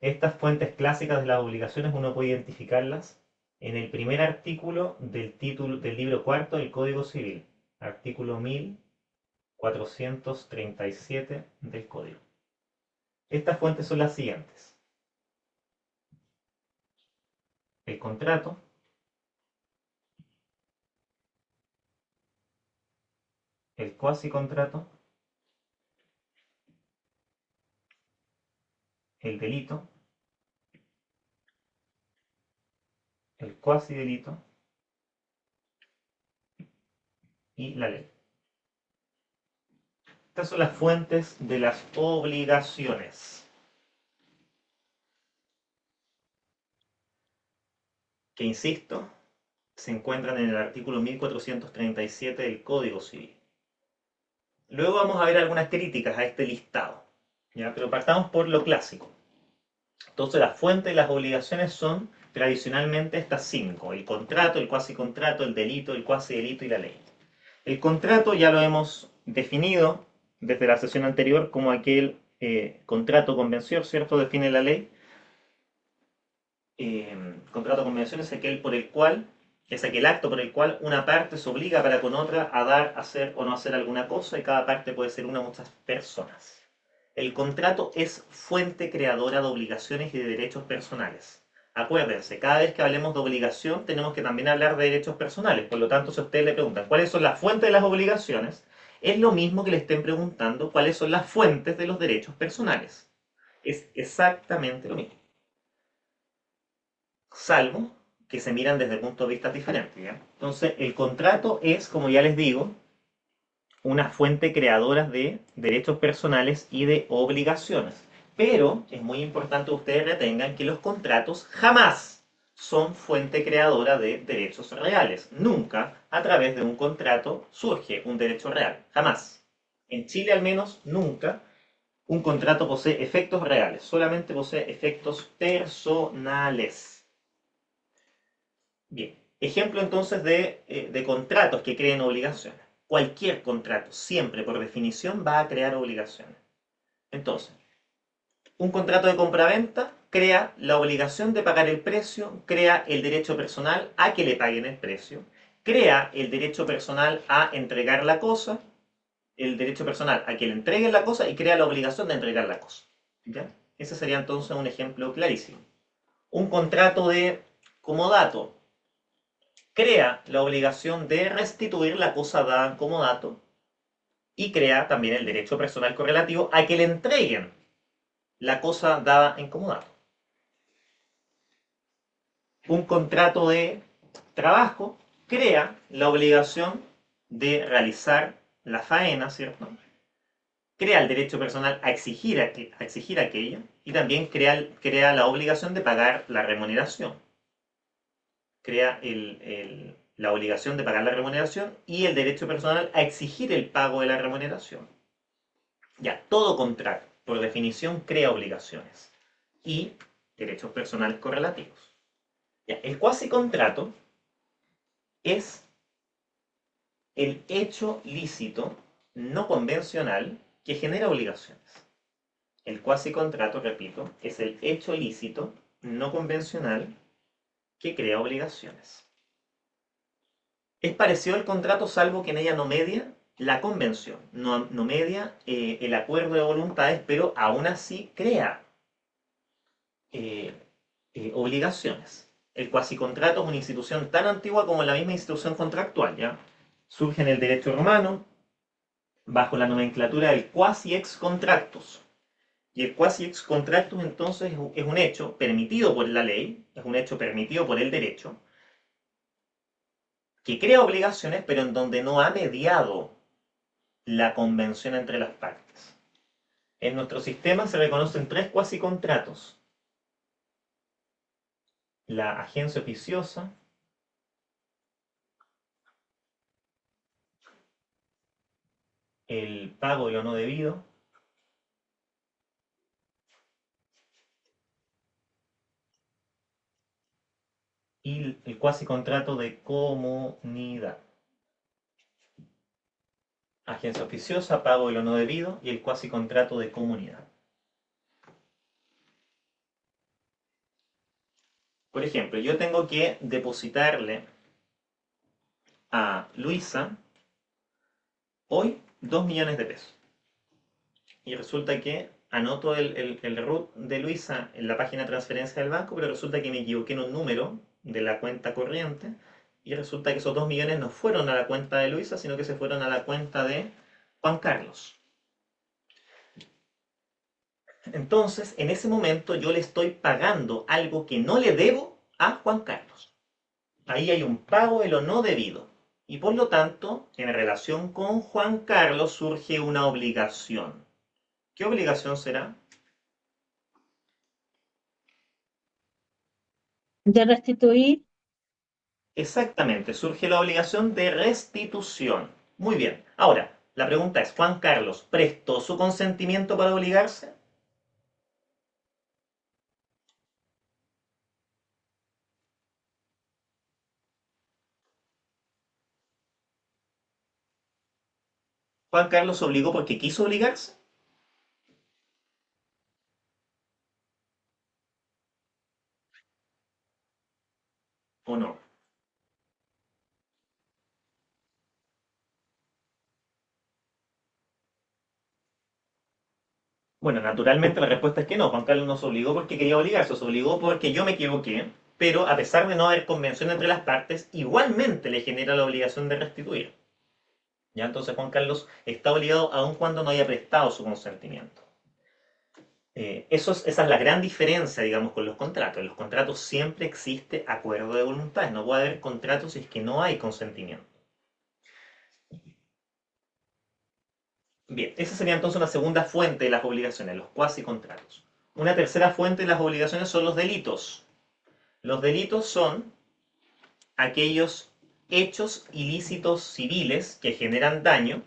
Estas fuentes clásicas de las obligaciones uno puede identificarlas en el primer artículo del título del libro cuarto del Código Civil, artículo 1437 del Código. Estas fuentes son las siguientes: el contrato, el cuasicontrato, el delito, el cuasidelito y la ley. Estas son las fuentes de las obligaciones, que, insisto, se encuentran en el artículo 1437 del Código Civil. Luego vamos a ver algunas críticas a este listado, ¿ya? Pero partamos por lo clásico. Entonces, las fuentes de las obligaciones son tradicionalmente estas 5: el contrato, el cuasicontrato, el delito, el cuasidelito y la ley. El contrato ya lo hemos definido desde la sesión anterior como aquel contrato convención, ¿cierto? Define la ley. Contrato convención es aquel acto por el cual una parte se obliga para con otra a dar, hacer o no hacer alguna cosa, y cada parte puede ser una o muchas personas. El contrato es fuente creadora de obligaciones y de derechos personales. Acuérdense, cada vez que hablemos de obligación tenemos que también hablar de derechos personales. Por lo tanto, si a ustedes le preguntan cuáles son las fuentes de las obligaciones, es lo mismo que le estén preguntando cuáles son las fuentes de los derechos personales. Es exactamente lo mismo, salvo que se miran desde puntos de vista diferentes, ¿ya? Entonces, el contrato es, como ya les digo, una fuente creadora de derechos personales y de obligaciones. Pero es muy importante que ustedes retengan que los contratos jamás son fuente creadora de derechos reales. Nunca a través de un contrato surge un derecho real. Jamás. En Chile al menos nunca un contrato posee efectos reales. Solamente posee efectos personales. Bien. Ejemplo entonces de contratos que creen obligaciones. Cualquier contrato, siempre por definición, va a crear obligaciones. Entonces, un contrato de compraventa crea la obligación de pagar el precio, crea el derecho personal a que le paguen el precio, crea el derecho personal a entregar la cosa, el derecho personal a que le entreguen la cosa, y crea la obligación de entregar la cosa. ¿Ya? Ese sería entonces un ejemplo clarísimo. Un contrato de comodato crea la obligación de restituir la cosa dada en comodato y crea también el derecho personal correlativo a que le entreguen la cosa dada en comodato. Un contrato de trabajo crea la obligación de realizar la faena, ¿cierto? Crea el derecho personal a exigir aquello, y también crea la obligación de pagar la remuneración. Crea la obligación de pagar la remuneración y el derecho personal a exigir el pago de la remuneración. Ya, todo contrato, por definición, crea obligaciones y derechos personales correlativos. Ya, el cuasicontrato es el hecho lícito no convencional que genera obligaciones. El cuasicontrato, repito, es el hecho lícito no convencional que crea obligaciones. Es parecido al contrato, salvo que en ella no media la convención, no media el acuerdo de voluntades, pero aún así crea obligaciones. El cuasicontrato es una institución tan antigua como la misma institución contractual, ¿ya? Surge en el derecho romano bajo la nomenclatura del quasi ex contractus. Y el quasi ex contractus entonces es un hecho permitido por la ley, es un hecho permitido por el derecho, que crea obligaciones, pero en donde no ha mediado la convención entre las partes. En nuestro sistema se reconocen 3 cuasicontratos: la agencia oficiosa, el pago de lo no debido y el cuasi contrato de comunidad. Agencia oficiosa, pago de lo no debido y el cuasi contrato de comunidad. Por ejemplo, yo tengo que depositarle a Luisa hoy 2 millones de pesos. Y resulta que anoto el RUT de Luisa en la página de transferencia del banco, pero resulta que me equivoqué en un número de la cuenta corriente y resulta que esos 2 millones no fueron a la cuenta de Luisa, sino que se fueron a la cuenta de Juan Carlos. Entonces, en ese momento yo le estoy pagando algo que no le debo a Juan Carlos. Ahí hay un pago de lo no debido. Y por lo tanto, en relación con Juan Carlos surge una obligación. ¿Qué obligación será? De restituir. Exactamente, surge la obligación de restitución. Muy bien. Ahora, la pregunta es, ¿Juan Carlos prestó su consentimiento para obligarse? ¿Juan Carlos se obligó porque quiso obligarse? ¿O no? Bueno, naturalmente la respuesta es que no. Juan Carlos no se obligó porque quería obligarse, se obligó porque yo me equivoqué, pero a pesar de no haber convención entre las partes, igualmente le genera la obligación de restituir. ¿Ya? Entonces Juan Carlos está obligado aun cuando no haya prestado su consentimiento. Esa es la gran diferencia, digamos, con los contratos. En los contratos siempre existe acuerdo de voluntades. No puede haber contratos si es que no hay consentimiento. Bien, esa sería entonces una segunda fuente de las obligaciones, los cuasi contratos. Una tercera fuente de las obligaciones son los delitos. Los delitos son aquellos hechos ilícitos civiles que generan daño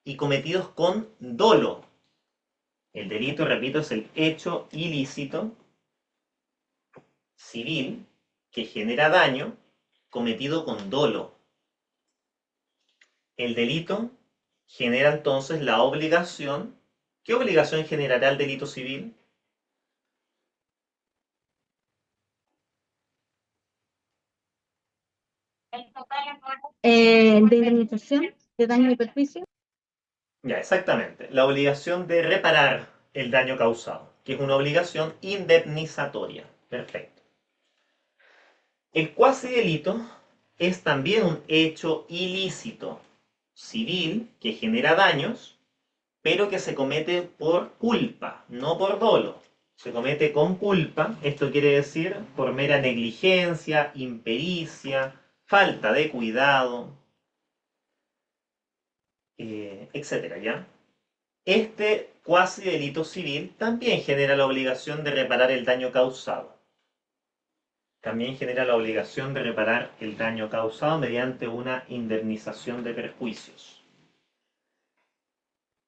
y cometidos con dolo. El delito, repito, es el hecho ilícito civil que genera daño cometido con dolo. El delito genera entonces la obligación. ¿Qué obligación generará el delito civil? De indemnización de daño y perjuicio. Ya, exactamente. La obligación de reparar el daño causado, que es una obligación indemnizatoria. Perfecto. El cuasi delito es también un hecho ilícito civil que genera daños, pero que se comete por culpa, no por dolo. Se comete con culpa, esto quiere decir por mera negligencia, impericia, falta de cuidado, etcétera, ¿ya? Este cuasi delito civil también genera la obligación de reparar el daño causado. También genera la obligación de reparar el daño causado mediante una indemnización de perjuicios.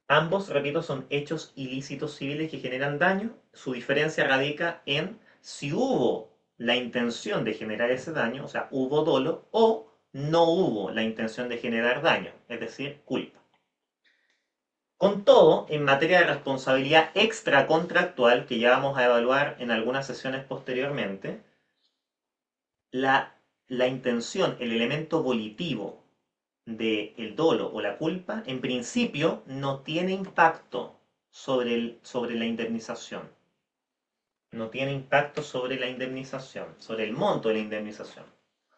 Ambos, repito, son hechos ilícitos civiles que generan daño. Su diferencia radica en si hubo la intención de generar ese daño, o sea, hubo dolo, o no hubo la intención de generar daño, es decir, culpa. Con todo, en materia de responsabilidad extracontractual, que ya vamos a evaluar en algunas sesiones posteriormente, la intención, el elemento volitivo del dolo o la culpa, en principio no tiene impacto sobre la indemnización. No tiene impacto sobre la indemnización, sobre el monto de la indemnización.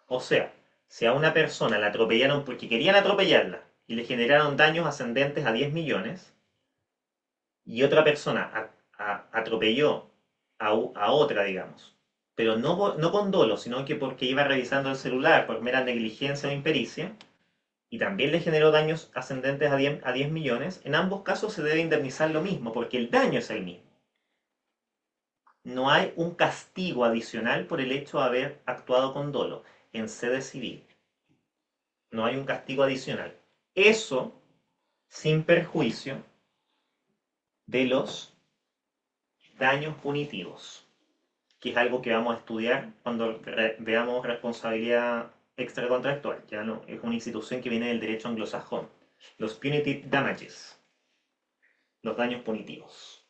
O sea, si a una persona la atropellaron porque querían atropellarla y le generaron daños ascendentes a 10 millones, y otra persona atropelló a otra, digamos, pero no con dolo, sino que porque iba revisando el celular por mera negligencia o impericia, y también le generó daños ascendentes a 10 millones, en ambos casos se debe indemnizar lo mismo, porque el daño es el mismo. No hay un castigo adicional por el hecho de haber actuado con dolo en sede civil. No hay un castigo adicional. Eso sin perjuicio de los daños punitivos, que es algo que vamos a estudiar cuando veamos responsabilidad extracontractual. Ya no, es una institución que viene del derecho anglosajón. Los punitive damages, los daños punitivos.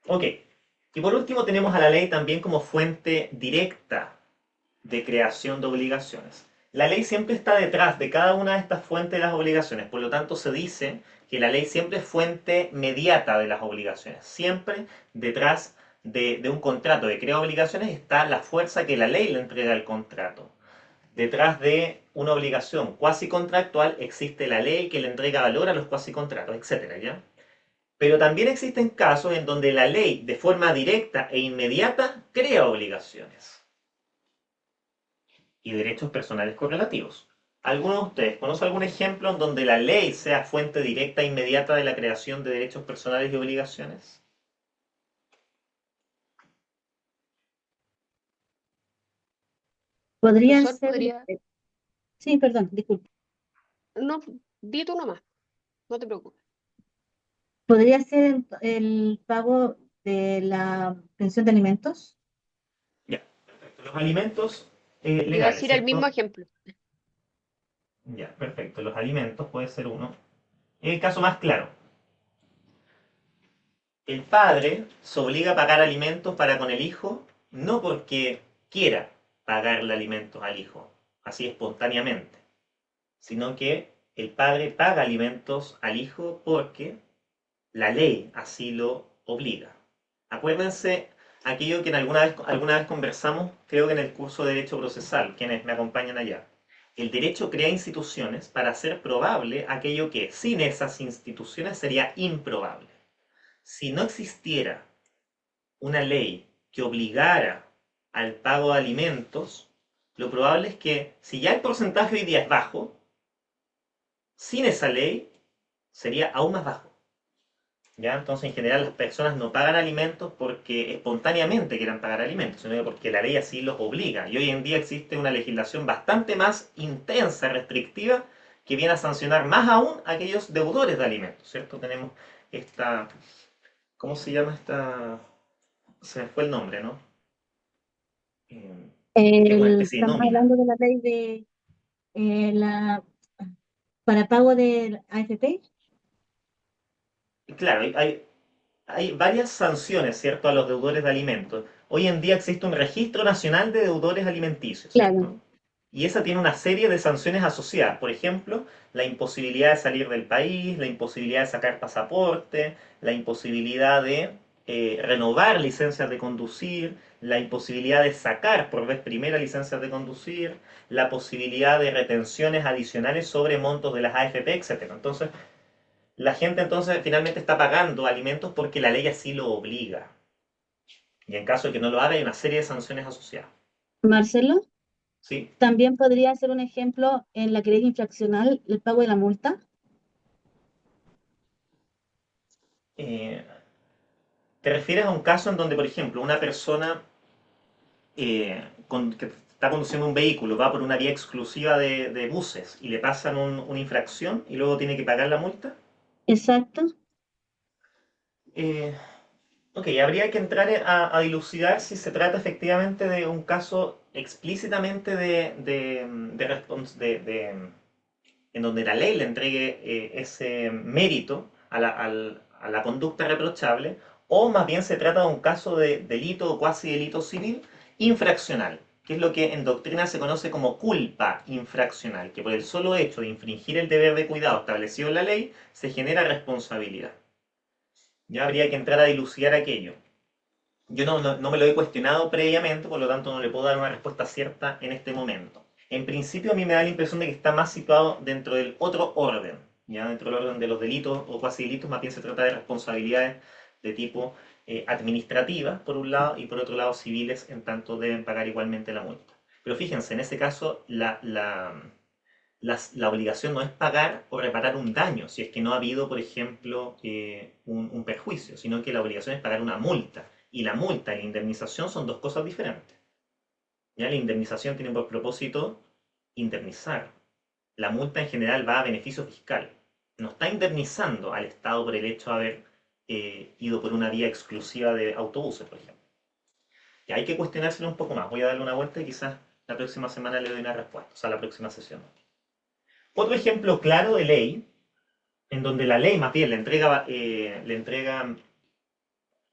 Ok, y por último tenemos a la ley también como fuente directa de creación de obligaciones. La ley siempre está detrás de cada una de estas fuentes de las obligaciones, por lo tanto se dice que la ley siempre es fuente mediata de las obligaciones. Siempre detrás de un contrato que crea obligaciones está la fuerza que la ley le entrega al contrato. Detrás de una obligación cuasi contractual existe la ley que le entrega valor a los cuasi contratos, etcétera, ¿ya? Pero también existen casos en donde la ley de forma directa e inmediata crea obligaciones y derechos personales correlativos. ¿Alguno de ustedes conoce algún ejemplo en donde la ley sea fuente directa e inmediata de la creación de derechos personales y obligaciones? Podrían Profesor, ser, podría. sí, perdón, disculpe. No, di tú nomás, no te preocupes. ¿Podría ser el pago de la pensión de alimentos? Ya, perfecto. Los alimentos Iba a legales, decir el mismo ¿cierto? ejemplo. Ya, perfecto. Los alimentos puede ser uno. El caso más claro. El padre se obliga a pagar alimentos para con el hijo, no porque quiera pagarle alimentos al hijo, así espontáneamente, sino que el padre paga alimentos al hijo porque la ley así lo obliga. Acuérdense aquello que alguna vez conversamos, creo que en el curso de Derecho Procesal, quienes me acompañan allá. El derecho crea instituciones para hacer probable aquello que sin esas instituciones sería improbable. Si no existiera una ley que obligara al pago de alimentos, lo probable es que si ya el porcentaje hoy día es bajo, sin esa ley sería aún más bajo. ¿Ya? Entonces, en general, las personas no pagan alimentos porque espontáneamente quieran pagar alimentos, sino porque la ley así los obliga. Y hoy en día existe una legislación bastante más intensa, restrictiva, que viene a sancionar más aún a aquellos deudores de alimentos, ¿cierto? Tenemos esta... ¿Cómo se llama esta? Se me fue el nombre, ¿no? Es una especie de Estamos nómina. hablando de la ley de la para pago del AFP. Claro, hay varias sanciones, ¿cierto?, a los deudores de alimentos. Hoy en día existe un registro nacional de deudores alimenticios, Claro, ¿cierto? Y esa tiene una serie de sanciones asociadas. Por ejemplo, la imposibilidad de salir del país, la imposibilidad de sacar pasaporte, la imposibilidad de renovar licencias de conducir, la imposibilidad de sacar por vez primera licencias de conducir, la posibilidad de retenciones adicionales sobre montos de las AFP, etcétera. Entonces, la gente entonces finalmente está pagando alimentos porque la ley así lo obliga. Y en caso de que no lo haga, hay una serie de sanciones asociadas. Marcelo, ¿Sí? también podría ser un ejemplo en la querella infraccional el pago de la multa. Eh, ¿Te refieres a un caso en donde, por ejemplo, una persona que está conduciendo un vehículo va por una vía exclusiva de buses y le pasan una infracción y luego tiene que pagar la multa? Exacto. Eh, ok, habría que entrar a dilucidar si se trata efectivamente de un caso explícitamente en donde la ley le entregue ese mérito a la conducta reprochable, o más bien se trata de un caso de delito o cuasi delito civil infraccional, que es lo que en doctrina se conoce como culpa infraccional, que por el solo hecho de infringir el deber de cuidado establecido en la ley se genera responsabilidad. Ya habría que entrar a dilucidar aquello. Yo no me lo he cuestionado previamente, por lo tanto no le puedo dar una respuesta cierta en este momento. En principio a mí me da la impresión de que está más situado dentro del otro orden, ya dentro del orden de los delitos o cuasi delitos, más bien se trata de responsabilidades de tipo administrativa, por un lado, y por otro lado civiles, en tanto deben pagar igualmente la multa. Pero fíjense, en ese caso la obligación no es pagar o reparar un daño, si es que no ha habido, por ejemplo, un perjuicio, sino que la obligación es pagar una multa. Y la multa y la indemnización son dos cosas diferentes. ¿Ya? La indemnización tiene por propósito indemnizar. La multa en general va a beneficio fiscal. no está indemnizando al Estado por el hecho de haber ido por una vía exclusiva de autobuses, por ejemplo. Y hay que cuestionárselo un poco más. Voy a darle una vuelta y quizás la próxima semana le doy una respuesta, o sea, la próxima sesión. Otro ejemplo claro de ley, en donde la ley más bien le entrega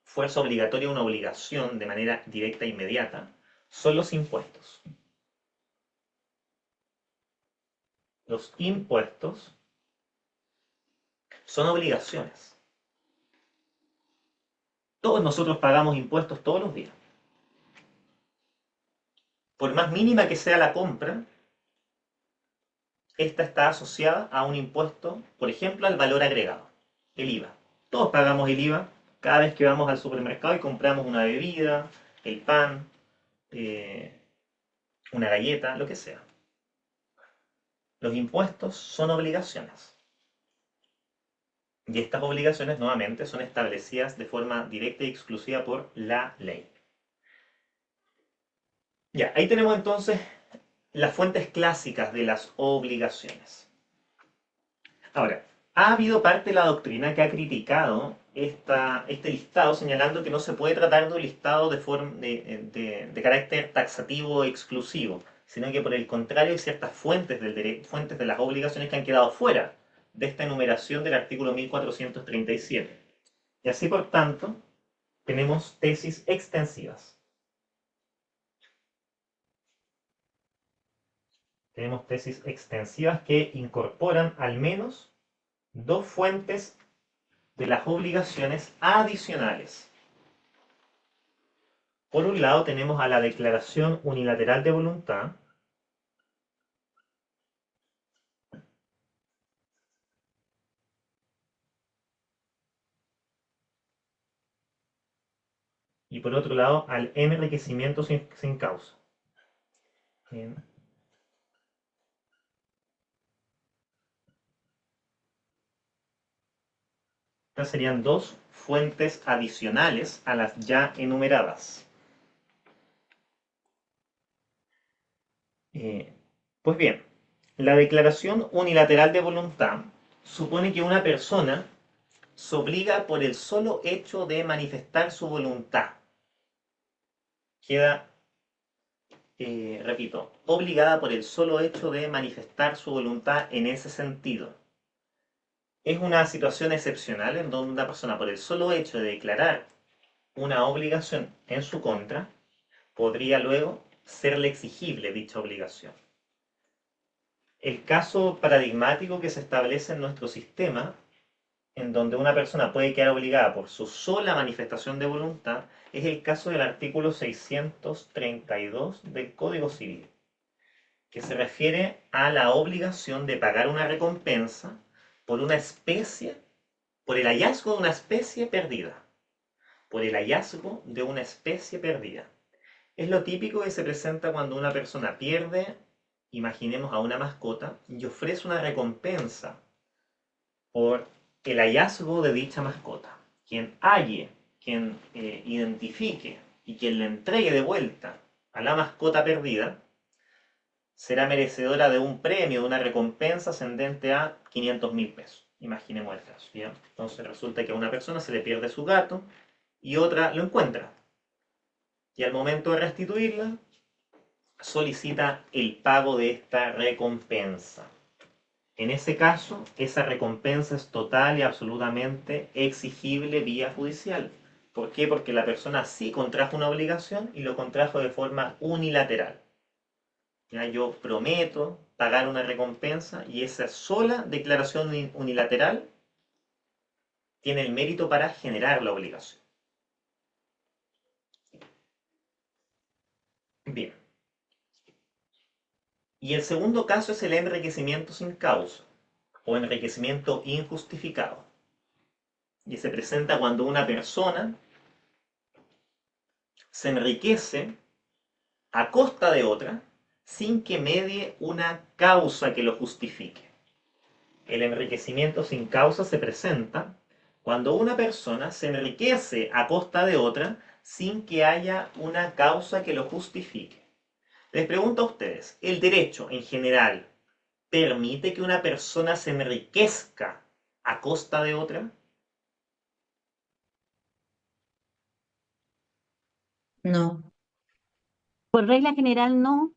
fuerza obligatoria a una obligación de manera directa e inmediata, son los impuestos. Los impuestos son obligaciones. Todos nosotros pagamos impuestos todos los días. Por más mínima que sea la compra, esta está asociada a un impuesto, por ejemplo, al valor agregado, el IVA. Todos pagamos el IVA cada vez que vamos al supermercado y compramos una bebida, el pan, una galleta, lo que sea. Los impuestos son obligaciones. Y estas obligaciones nuevamente son establecidas de forma directa y exclusiva por la ley. Ya, ahí tenemos entonces las fuentes clásicas de las obligaciones. Ahora, ha habido parte de la doctrina que ha criticado este listado, señalando que no se puede tratar de un listado de carácter taxativo o exclusivo, sino que por el contrario hay ciertas fuentes de las obligaciones que han quedado fuera de esta enumeración del artículo 1437. Y así, por tanto, tenemos tesis extensivas. Tenemos tesis extensivas que incorporan al menos dos fuentes de las obligaciones adicionales. Por un lado tenemos a la declaración unilateral de voluntad, y por otro lado al enriquecimiento sin causa. Bien. Estas serían dos fuentes adicionales a las ya enumeradas. Pues bien, la declaración unilateral de voluntad supone que una persona se obliga por el solo hecho de manifestar su voluntad. Queda, repito, obligada por el solo hecho de manifestar su voluntad en ese sentido. Es una situación excepcional en donde una persona, por el solo hecho de declarar una obligación en su contra, podría luego serle exigible dicha obligación. El caso paradigmático que se establece en nuestro sistema, en donde una persona puede quedar obligada por su sola manifestación de voluntad, es el caso del artículo 632 del Código Civil, que se refiere a la obligación de pagar una recompensa por una especie, por el hallazgo de una especie perdida. Por el hallazgo de una especie perdida. Es lo típico que se presenta cuando una persona pierde, imaginemos, a una mascota y ofrece una recompensa por el hallazgo de dicha mascota. Quien halle, quien identifique y quien le entregue de vuelta a la mascota perdida, será merecedora de un premio, de una recompensa ascendente a 500.000 pesos. Imaginemos el caso. ¿Ya? Entonces resulta que a una persona se le pierde su gato y otra lo encuentra. Y al momento de restituirla, solicita el pago de esta recompensa. En ese caso, esa recompensa es total y absolutamente exigible vía judicial. ¿Por qué? Porque la persona sí contrajo una obligación y lo contrajo de forma unilateral. ¿Ya? Yo prometo pagar una recompensa y esa sola declaración unilateral tiene el mérito para generar la obligación. Bien. Y el segundo caso es el enriquecimiento sin causa o enriquecimiento injustificado. Y se presenta cuando una persona se enriquece a costa de otra sin que medie una causa que lo justifique. El enriquecimiento sin causa se presenta cuando una persona se enriquece a costa de otra sin que haya una causa que lo justifique. Les pregunto a ustedes, ¿el derecho en general permite que una persona se enriquezca a costa de otra? No. Por regla general no,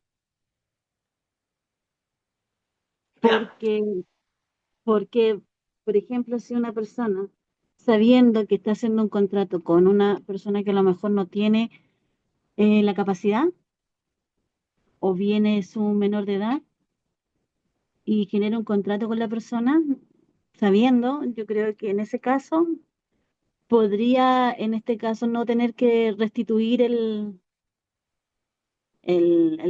Veamos. porque, porque, por ejemplo, si una persona, sabiendo que está haciendo un contrato con una persona que a lo mejor no tiene la capacidad, o bien es un menor de edad, y genera un contrato con la persona, sabiendo, yo creo que en ese caso podría, en este caso, no tener que restituir el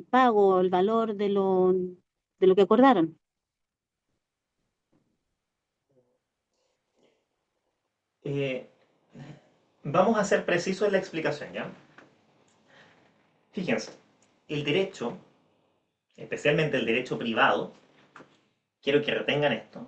pago, el valor de lo que acordaron. Eh, Vamos a ser precisos en la explicación, ¿ya? Fíjense, el derecho, especialmente el derecho privado, quiero que retengan esto,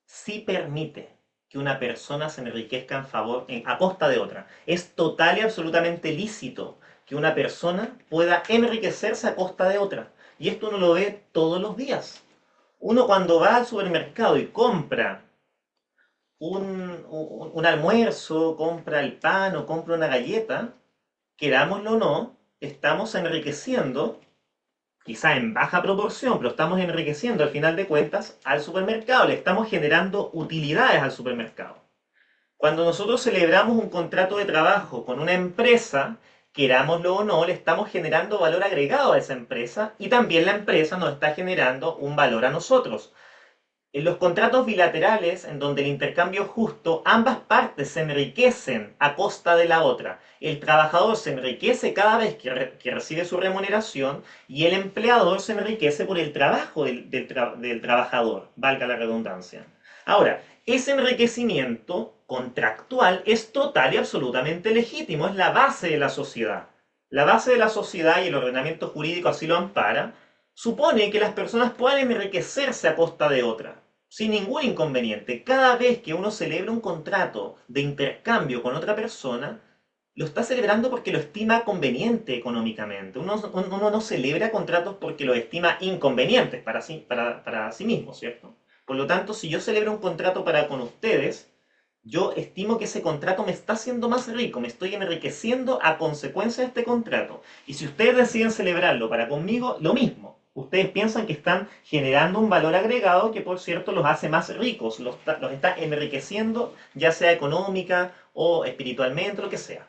sí permite que una persona se enriquezca a costa de otra. Es total y absolutamente lícito que una persona pueda enriquecerse a costa de otra. Y esto uno lo ve todos los días. Uno cuando va al supermercado y compra un almuerzo, compra el pan o compra una galleta, querámoslo o no, estamos enriqueciendo, quizá en baja proporción, pero estamos enriqueciendo al final de cuentas al supermercado, le estamos generando utilidades al supermercado. Cuando nosotros celebramos un contrato de trabajo con una empresa, querámoslo o no, le estamos generando valor agregado a esa empresa y también la empresa nos está generando un valor a nosotros. En los contratos bilaterales, en donde el intercambio es justo, ambas partes se enriquecen a costa de la otra. El trabajador se enriquece cada vez que recibe su remuneración y el empleador se enriquece por el trabajo del trabajador, valga la redundancia. Ahora, ese enriquecimiento contractual es total y absolutamente legítimo, es la base de la sociedad. La base de la sociedad y el ordenamiento jurídico así lo ampara, supone que las personas puedan enriquecerse a costa de otra sin ningún inconveniente. Cada vez que uno celebra un contrato de intercambio con otra persona, lo está celebrando porque lo estima conveniente económicamente. Uno no celebra contratos porque los estima inconvenientes para sí mismo, ¿cierto? Por lo tanto, si yo celebro un contrato para con ustedes, yo estimo que ese contrato me está haciendo más rico, me estoy enriqueciendo a consecuencia de este contrato. Y si ustedes deciden celebrarlo para conmigo, lo mismo. Ustedes piensan que están generando un valor agregado que, por cierto, los hace más ricos, los está enriqueciendo, ya sea económica o espiritualmente, lo que sea.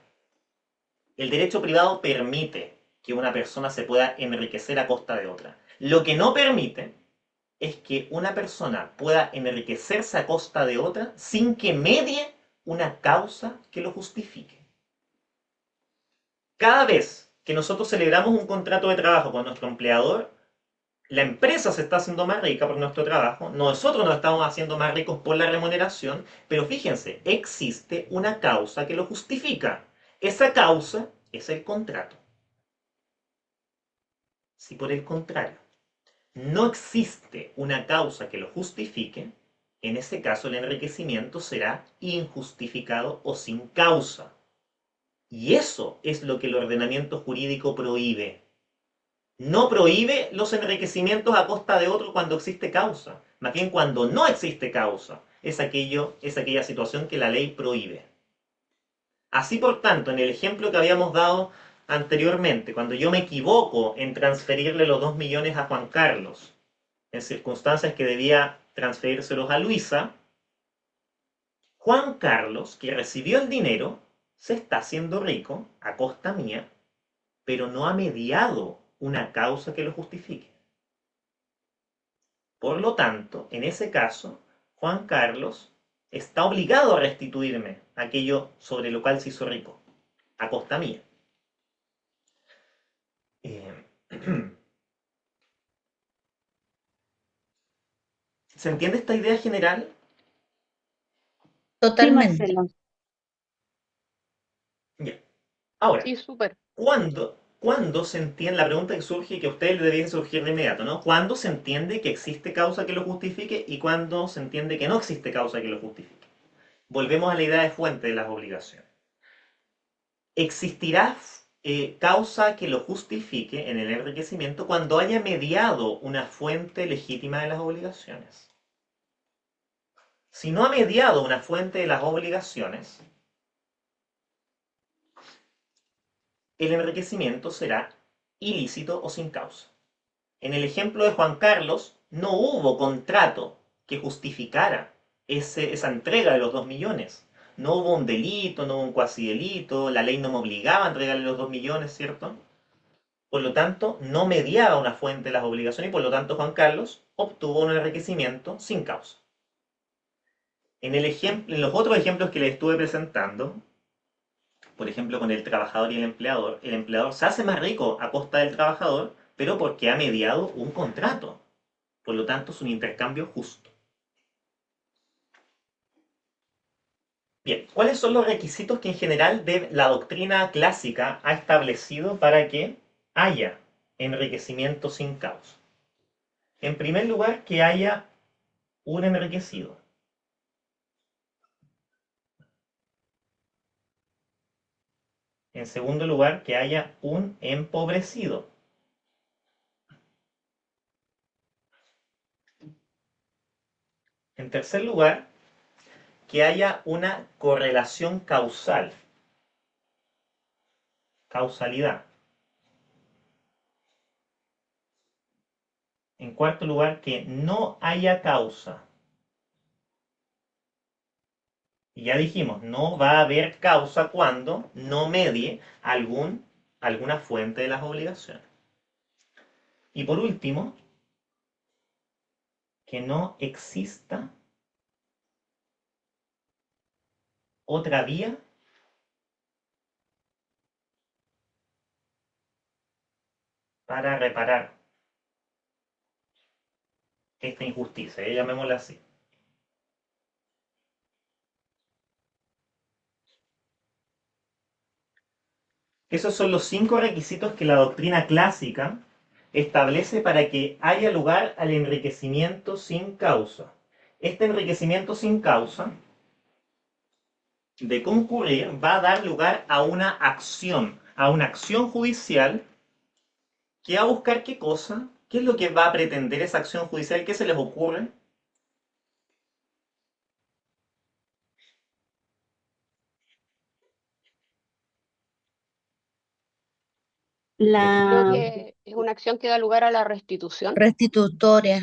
El derecho privado permite que una persona se pueda enriquecer a costa de otra. Lo que no permite es que una persona pueda enriquecerse a costa de otra sin que medie una causa que lo justifique. Cada vez que nosotros celebramos un contrato de trabajo con nuestro empleador, la empresa se está haciendo más rica por nuestro trabajo, nosotros nos estamos haciendo más ricos por la remuneración, pero fíjense, existe una causa que lo justifica. Esa causa es el contrato. Si por el contrario no existe una causa que lo justifique, en ese caso el enriquecimiento será injustificado o sin causa. Y eso es lo que el ordenamiento jurídico prohíbe. No prohíbe los enriquecimientos a costa de otro cuando existe causa. Más bien cuando no existe causa, es aquella situación que la ley prohíbe. Así por tanto, en el ejemplo que habíamos dado anteriormente, cuando yo me equivoco en transferirle los 2 millones a Juan Carlos, en circunstancias que debía transferírselos a Luisa, Juan Carlos, que recibió el dinero, se está haciendo rico a costa mía, pero no ha mediado una causa que lo justifique. Por lo tanto, en ese caso, Juan Carlos está obligado a restituirme aquello sobre lo cual se hizo rico, a costa mía. ¿Se entiende esta idea general? Sí, Totalmente. Marcelo. Ya. Ahora, Sí, súper. ¿cuándo se entiende? La pregunta que surge y que a ustedes le debería surgir de inmediato, ¿no? ¿Cuándo se entiende que existe causa que lo justifique y cuándo se entiende que no existe causa que lo justifique? Volvemos a la idea de fuente de las obligaciones. Existirá causa que lo justifique en el enriquecimiento cuando haya mediado una fuente legítima de las obligaciones. si no ha mediado una fuente de las obligaciones, el enriquecimiento será ilícito o sin causa. En el ejemplo de Juan Carlos, no hubo contrato que justificara esa entrega de los 2 millones. No hubo un delito, no hubo un cuasi delito, la ley no me obligaba a entregarle los 2 millones, ¿cierto? Por lo tanto, no mediaba una fuente de las obligaciones y por lo tanto Juan Carlos obtuvo un enriquecimiento sin causa. En los otros ejemplos que les estuve presentando, por ejemplo con el trabajador y el empleador se hace más rico a costa del trabajador, pero porque ha mediado un contrato. Por lo tanto, es un intercambio justo. Bien, ¿cuáles son los requisitos que en general la doctrina clásica ha establecido para que haya enriquecimiento sin causa? En primer lugar, que haya un enriquecido. En segundo lugar, que haya un empobrecido. En tercer lugar, que haya una correlación causal. Causalidad. En cuarto lugar, que no haya causa. Y ya dijimos, no va a haber causa cuando no medie alguna fuente de las obligaciones. Y por último, que no exista otra vía para reparar esta injusticia, llamémosla así. Esos son los 5 requisitos que la doctrina clásica establece para que haya lugar al enriquecimiento sin causa. Este enriquecimiento sin causa, de concurrir, va a dar lugar a una acción judicial que va a buscar qué cosa, qué es lo que va a pretender esa acción judicial, qué se les ocurre. Creo La, que es una acción que da lugar a la restitución. Restitutoria.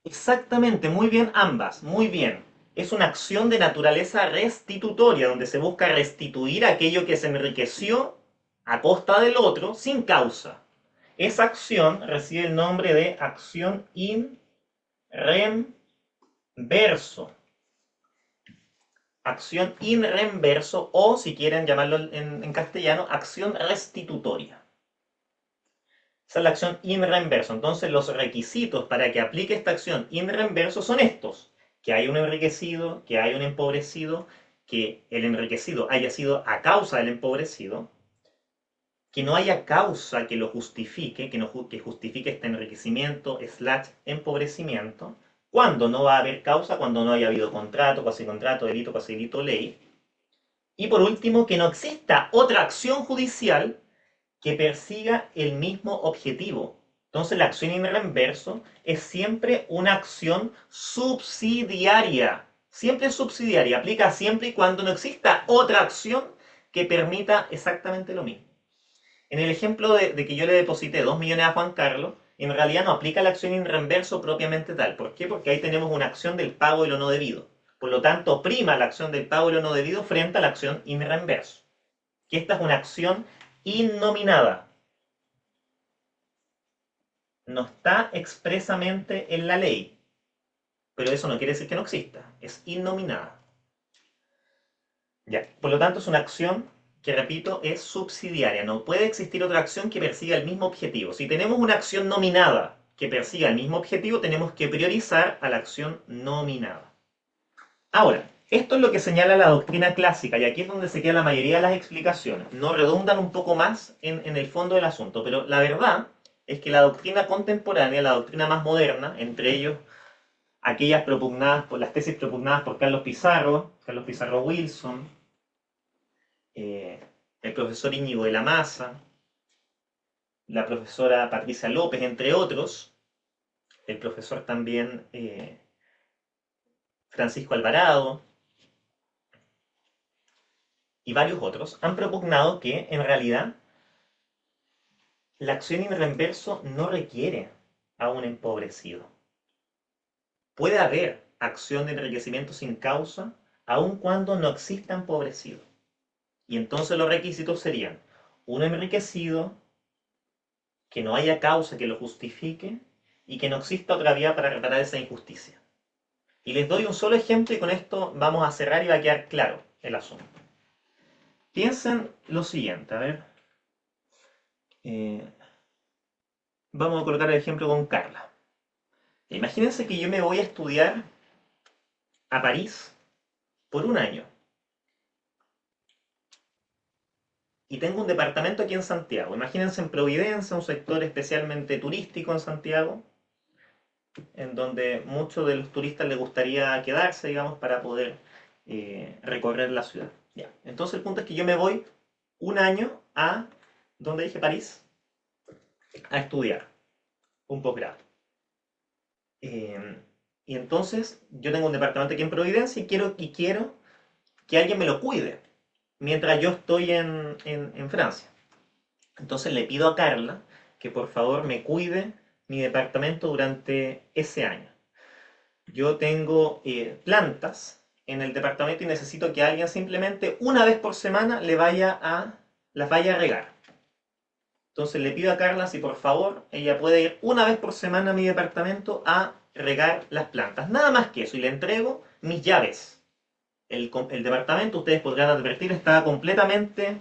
Exactamente, muy bien ambas, muy bien. Es una acción de naturaleza restitutoria, donde se busca restituir aquello que se enriqueció a costa del otro sin causa. Esa acción recibe el nombre de acción in rem verso. Acción in rem verso, o si quieren llamarlo en castellano, acción restitutoria. Esa es la acción in rem verso. Entonces los requisitos para que aplique esta acción in rem verso son estos: que haya un enriquecido, que haya un empobrecido, que el enriquecido haya sido a causa del empobrecido, que no haya causa que lo justifique, que justifique este enriquecimiento / empobrecimiento. Cuando no va a haber causa, cuando no haya habido contrato, cuasi contrato, delito, cuasi delito, ley. Y por último, que no exista otra acción judicial que persiga el mismo objetivo. Entonces la acción in reverso es siempre una acción subsidiaria. Siempre subsidiaria. Aplica siempre y cuando no exista otra acción que permita exactamente lo mismo. En el ejemplo de que yo le deposité 2 millones a Juan Carlos, en realidad no aplica la acción in reverso propiamente tal. ¿Por qué? Porque ahí tenemos una acción del pago de lo no debido. Por lo tanto, prima la acción del pago de lo no debido frente a la acción in reverso. Que esta es una acción innominada. No está expresamente en la ley, pero eso no quiere decir que no exista. Es innominada. Ya, por lo tanto, es una acción que, repito, es subsidiaria. No puede existir otra acción que persiga el mismo objetivo. Si tenemos una acción nominada que persiga el mismo objetivo, tenemos que priorizar a la acción nominada. Ahora, esto es lo que señala la doctrina clásica, y aquí es donde se queda la mayoría de las explicaciones. No redundan un poco más en el fondo del asunto, pero la verdad es que la doctrina contemporánea, la doctrina más moderna, entre ellos aquellas propugnadas por las tesis propugnadas por Carlos Pizarro Wilson, el profesor Íñigo de la Maza, la profesora Patricia López, entre otros, el profesor también Francisco Alvarado y varios otros han propugnado que en realidad la acción in reverso no requiere a un empobrecido. Puede haber acción de enriquecimiento sin causa, aun cuando no exista empobrecido. Y entonces los requisitos serían un enriquecido, que no haya causa que lo justifique y que no exista otra vía para reparar esa injusticia. Y les doy un solo ejemplo y con esto vamos a cerrar y va a quedar claro el asunto. Piensen lo siguiente, a ver. Vamos a colocar el ejemplo con Carla. Imagínense que yo me voy a estudiar a París por un año. Y tengo un departamento aquí en Santiago. Imagínense en Providencia, un sector especialmente turístico en Santiago, en donde muchos de los turistas les gustaría quedarse, digamos, para poder recorrer la ciudad. Ya. Entonces el punto es que yo me voy un año a, ¿dónde dije? París, a estudiar un posgrado. Y entonces yo tengo un departamento aquí en Providencia y quiero que alguien me lo cuide mientras yo estoy en Francia. Entonces le pido a Carla que por favor me cuide mi departamento durante ese año. Yo tengo plantas en el departamento y necesito que alguien simplemente una vez por semana las vaya a regar. Entonces le pido a Carla si por favor ella puede ir una vez por semana a mi departamento a regar las plantas. Nada más que eso. Y le entrego mis llaves. El departamento, ustedes podrán advertir, estaba completamente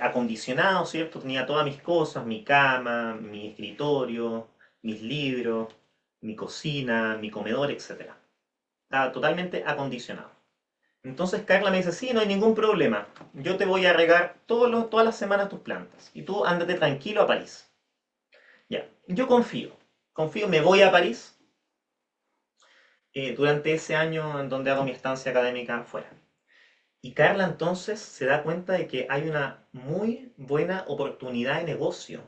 acondicionado, ¿cierto? Tenía todas mis cosas, mi cama, mi escritorio, mis libros, mi cocina, mi comedor, etc. Estaba totalmente acondicionado. Entonces Carla me dice, sí, no hay ningún problema. Yo te voy a regar todas las semanas tus plantas. Y tú ándate tranquilo a París. Ya, yo confío, me voy a París durante ese año en donde hago mi estancia académica afuera. Y Carla entonces se da cuenta de que hay una muy buena oportunidad de negocio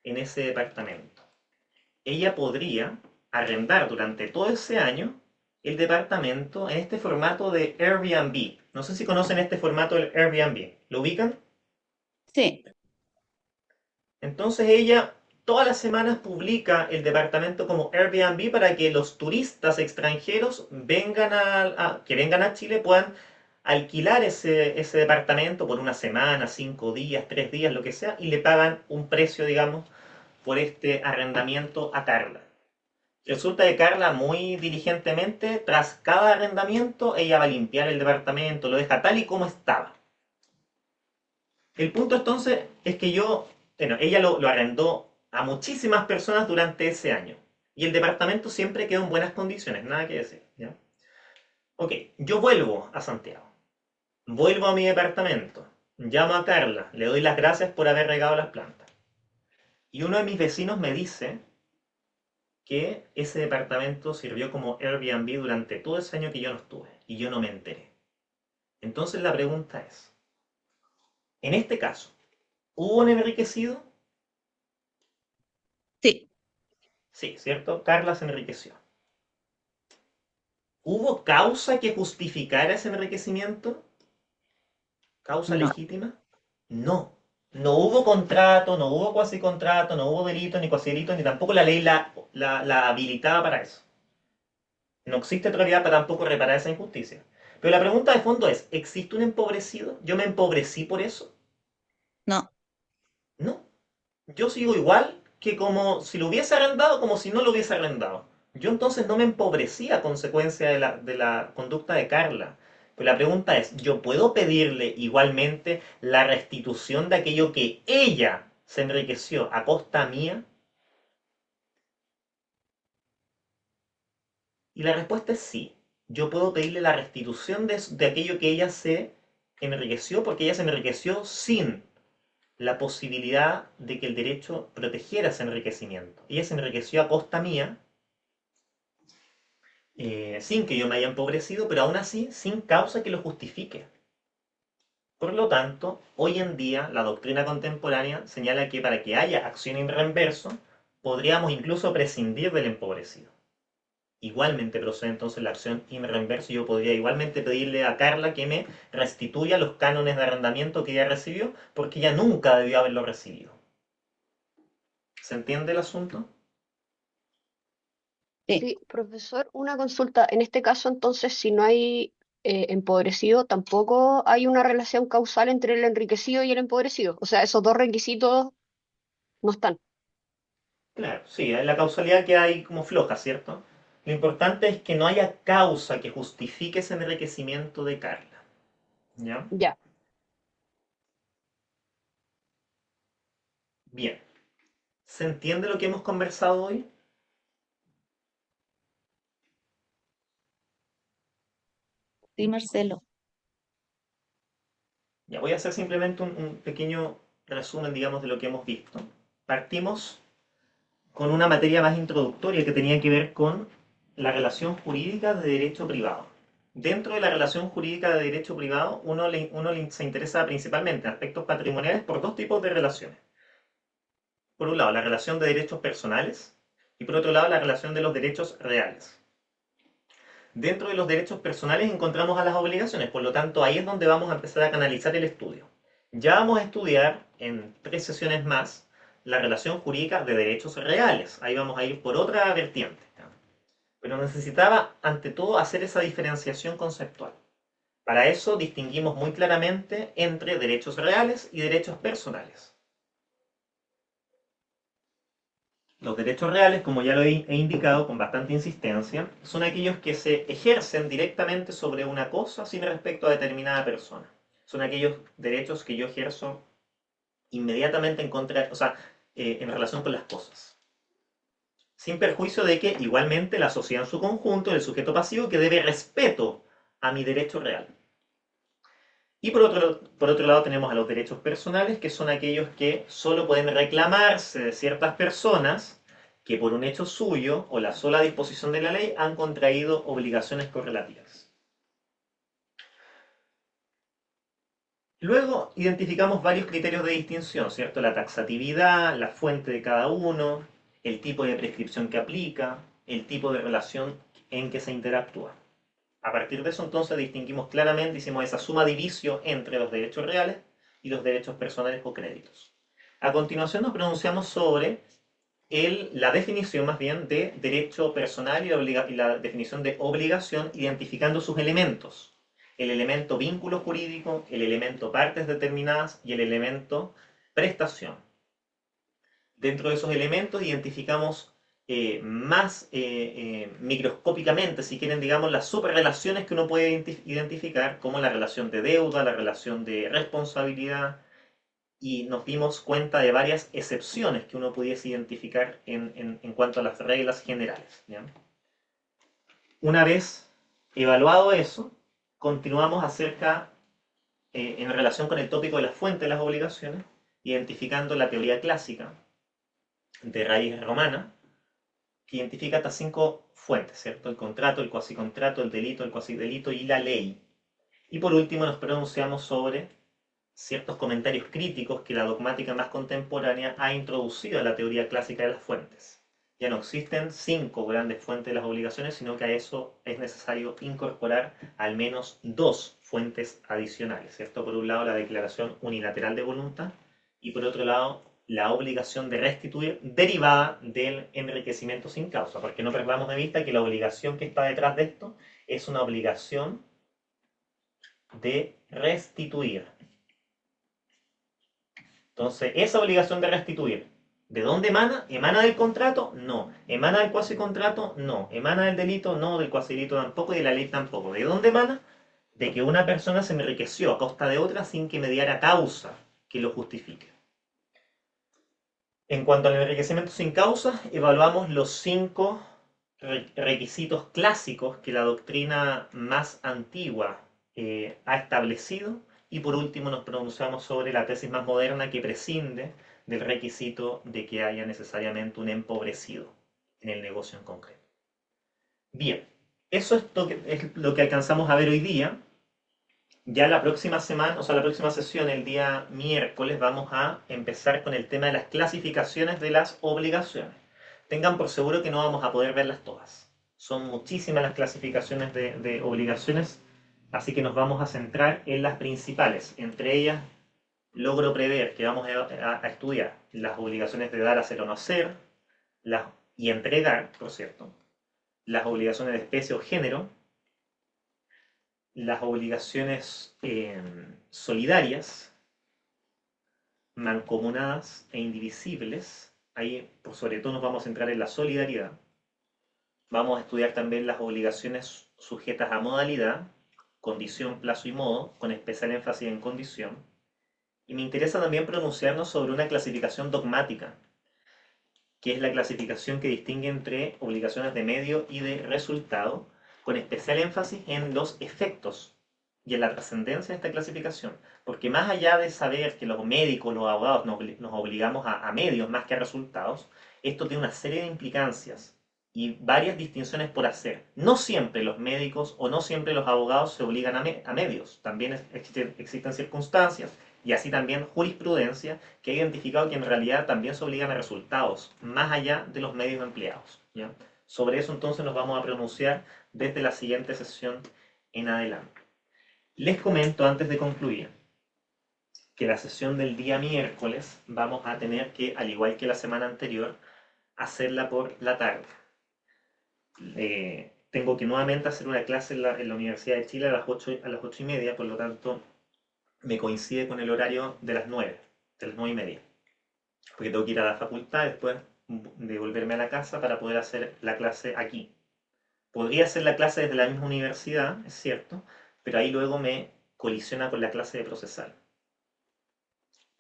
en ese departamento. Ella podría arrendar durante todo ese año el departamento en este formato de Airbnb. No sé si conocen este formato del Airbnb. ¿Lo ubican? Sí, Entonces ella todas las semanas publica el departamento como Airbnb para que los turistas extranjeros que vengan a Chile puedan alquilar ese departamento por una semana, 5 días, 3 días, lo que sea, y le pagan un precio, digamos, por este arrendamiento a Carla. Resulta que Carla muy diligentemente, tras cada arrendamiento, ella va a limpiar el departamento, lo deja tal y como estaba. El punto entonces es que ella lo arrendó a muchísimas personas durante ese año. Y el departamento siempre quedó en buenas condiciones, nada que decir. ¿Ya? Ok, yo vuelvo a Santiago. Vuelvo a mi departamento. Llamo a Carla, le doy las gracias por haber regado las plantas. Y uno de mis vecinos me dice que ese departamento sirvió como Airbnb durante todo ese año que yo no estuve. Y yo no me enteré. Entonces la pregunta es, en este caso, ¿hubo un enriquecido? sí, Sí, ¿cierto? Carla se enriqueció. ¿Hubo causa que justificara ese enriquecimiento? ¿Causa no, legítima? No. No hubo contrato, no hubo cuasi contrato, no hubo delito, ni cuasi delito, ni tampoco la ley la habilitaba para eso. No existe otra vía para tampoco reparar esa injusticia. Pero la pregunta de fondo es, ¿existe un empobrecido? ¿Yo me empobrecí por eso? no. No. Yo sigo igual que como si lo hubiese arrendado, como si no lo hubiese arrendado. Yo entonces no me empobrecí a consecuencia de la conducta de Carla. Pero la pregunta es, ¿yo puedo pedirle igualmente la restitución de aquello que ella se enriqueció a costa mía? Y la respuesta es sí. Yo puedo pedirle la restitución de aquello que ella se enriqueció porque ella se enriqueció sin la posibilidad de que el derecho protegiera ese enriquecimiento. Ella se enriqueció a costa mía, sin que yo me haya empobrecido, pero aún así sin causa que lo justifique. Por lo tanto, hoy en día la doctrina contemporánea señala que para que haya acción en reverso, Podríamos incluso prescindir del empobrecido. Igualmente procede entonces la acción inversa y yo podría igualmente pedirle a Carla que me restituya los cánones de arrendamiento que ella recibió porque ella nunca debió haberlo recibido. ¿Se entiende el asunto? Sí. Sí, profesor, una consulta. En este caso, entonces, si no hay empobrecido, tampoco hay una relación causal entre el enriquecido y el empobrecido. O sea, esos dos requisitos no están. Claro, sí, la causalidad que hay como floja, ¿cierto? Lo importante es que no haya causa que justifique ese enriquecimiento de Carla. ¿Ya? Ya. Bien. ¿Se entiende lo que hemos conversado hoy? Sí, Marcelo. Ya voy a hacer simplemente un pequeño resumen, digamos, de lo que hemos visto. Partimos con una materia más introductoria que tenía que ver con la relación jurídica de derecho privado. Dentro de la relación jurídica de derecho privado, se interesa principalmente en aspectos patrimoniales por dos tipos de relaciones. Por un lado, la relación de derechos personales y por otro lado, la relación de los derechos reales. Dentro de los derechos personales encontramos a las obligaciones, por lo tanto ahí es donde vamos a empezar a canalizar el estudio. Ya vamos a estudiar en 3 sesiones más la relación jurídica de derechos reales. Ahí vamos a ir por otra vertiente. Pero necesitaba ante todo hacer esa diferenciación conceptual. Para eso distinguimos muy claramente entre derechos reales y derechos personales. Los derechos reales, como ya lo he indicado con bastante insistencia, son aquellos que se ejercen directamente sobre una cosa sin respecto a determinada persona. Son aquellos derechos que yo ejerzo inmediatamente en contra, o sea, en relación con las cosas. Sin perjuicio de que igualmente la sociedad en su conjunto, el sujeto pasivo, que debe respeto a mi derecho real. Y por otro lado tenemos a los derechos personales, que son aquellos que solo pueden reclamarse de ciertas personas que por un hecho suyo o la sola disposición de la ley han contraído obligaciones correlativas. Luego identificamos varios criterios de distinción, ¿cierto? La taxatividad, la fuente de cada uno, el tipo de prescripción que aplica, el tipo de relación en que se interactúa. A partir de eso entonces distinguimos claramente, hicimos esa suma divisio entre los derechos reales y los derechos personales o créditos. A continuación nos pronunciamos sobre la definición más bien de derecho personal y la definición de obligación, identificando sus elementos. El elemento vínculo jurídico, el elemento partes determinadas y el elemento prestación. Dentro de esos elementos identificamos más microscópicamente, si quieren, digamos, las superrelaciones que uno puede identificar, como la relación de deuda, la relación de responsabilidad, y nos dimos cuenta de varias excepciones que uno pudiese identificar en cuanto a las reglas generales. ¿Ya? Una vez evaluado eso, continuamos en relación con el tópico de la fuente de las obligaciones, identificando la teoría clásica de raíz romana, que identifica hasta 5 fuentes, ¿cierto? El contrato, el cuasicontrato, el delito, el cuasidelito y la ley. Y por último nos pronunciamos sobre ciertos comentarios críticos que la dogmática más contemporánea ha introducido a la teoría clásica de las fuentes. Ya no existen 5 grandes fuentes de las obligaciones, sino que a eso es necesario incorporar al menos 2 fuentes adicionales, ¿cierto? Por un lado, la declaración unilateral de voluntad y por otro lado, la obligación de restituir derivada del enriquecimiento sin causa, porque no perdamos de vista que la obligación que está detrás de esto es una obligación de restituir. Entonces, esa obligación de restituir, ¿de dónde emana? ¿Emana del contrato? No. ¿Emana del cuasicontrato? No. ¿Emana del delito? No. Del cuasidelito tampoco y de la ley tampoco. ¿De dónde emana? De que una persona se enriqueció a costa de otra sin que mediara causa que lo justifique. En cuanto al enriquecimiento sin causa, evaluamos los 5 requisitos clásicos que la doctrina más antigua ha establecido y por último nos pronunciamos sobre la tesis más moderna que prescinde del requisito de que haya necesariamente un empobrecido en el negocio en concreto. Bien, eso es lo que alcanzamos a ver hoy día. Ya la próxima semana, o sea, la próxima sesión, el día miércoles, vamos a empezar con el tema de las clasificaciones de las obligaciones. tengan por seguro que no vamos a poder verlas todas. Son muchísimas las clasificaciones de obligaciones, así que nos vamos a centrar en las principales. Entre ellas, logro prever que vamos a estudiar las obligaciones de dar, hacer o no hacer, y entregar, por cierto, las obligaciones de especie o género, las obligaciones solidarias, mancomunadas e indivisibles. Ahí, sobre todo, nos vamos a centrar en la solidaridad. Vamos a estudiar también las obligaciones sujetas a modalidad, condición, plazo y modo, con especial énfasis en condición. Y me interesa también pronunciarnos sobre una clasificación dogmática, que es la clasificación que distingue entre obligaciones de medio y de resultado, con especial énfasis en los efectos y en la trascendencia de esta clasificación. Porque más allá de saber que los médicos, los abogados nos obligamos a medios más que a resultados, esto tiene una serie de implicancias y varias distinciones por hacer. No siempre los médicos o no siempre los abogados se obligan a medios. También existen circunstancias y así también jurisprudencia que ha identificado que en realidad también se obligan a resultados, más allá de los medios empleados, ¿ya? Sobre eso entonces nos vamos a pronunciar desde la siguiente sesión en adelante. Les comento antes de concluir que la sesión del día miércoles vamos a tener que, al igual que la semana anterior, hacerla por la tarde. Tengo que nuevamente hacer una clase en la Universidad de Chile a las 8:30, por lo tanto me coincide con el horario de las 9:30, porque tengo que ir a la facultad después de volverme a la casa para poder hacer la clase aquí. Podría hacer la clase desde la misma universidad, es cierto, pero ahí luego me colisiona con la clase de procesal.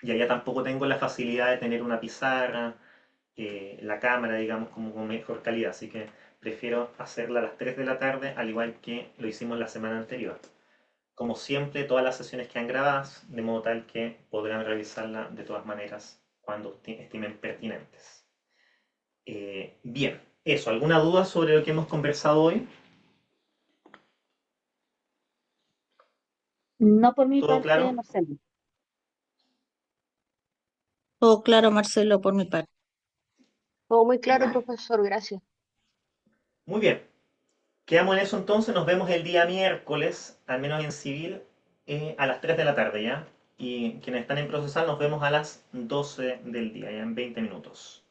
Y allá tampoco tengo la facilidad de tener una pizarra, la cámara, digamos, como con mejor calidad, así que prefiero hacerla a las 3 de la tarde, al igual que lo hicimos la semana anterior. Como siempre, todas las sesiones quedan grabadas, de modo tal que podrán revisarla de todas maneras cuando estimen pertinentes. Bien, eso. ¿Alguna duda sobre lo que hemos conversado hoy? No por mi ¿Todo parte, claro? Marcelo. Todo claro, Marcelo, por mi parte. Todo muy claro, profesor, gracias. Muy bien. Quedamos en eso entonces. Nos vemos el día miércoles, al menos en civil, a las 3 de la tarde, ¿ya? Y quienes están en procesal nos vemos a las 12 del día, ya en 20 minutos.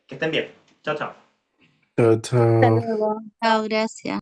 Que estén bien. Chao, chao. Chao, Hasta chao. luego. Chao, gracias.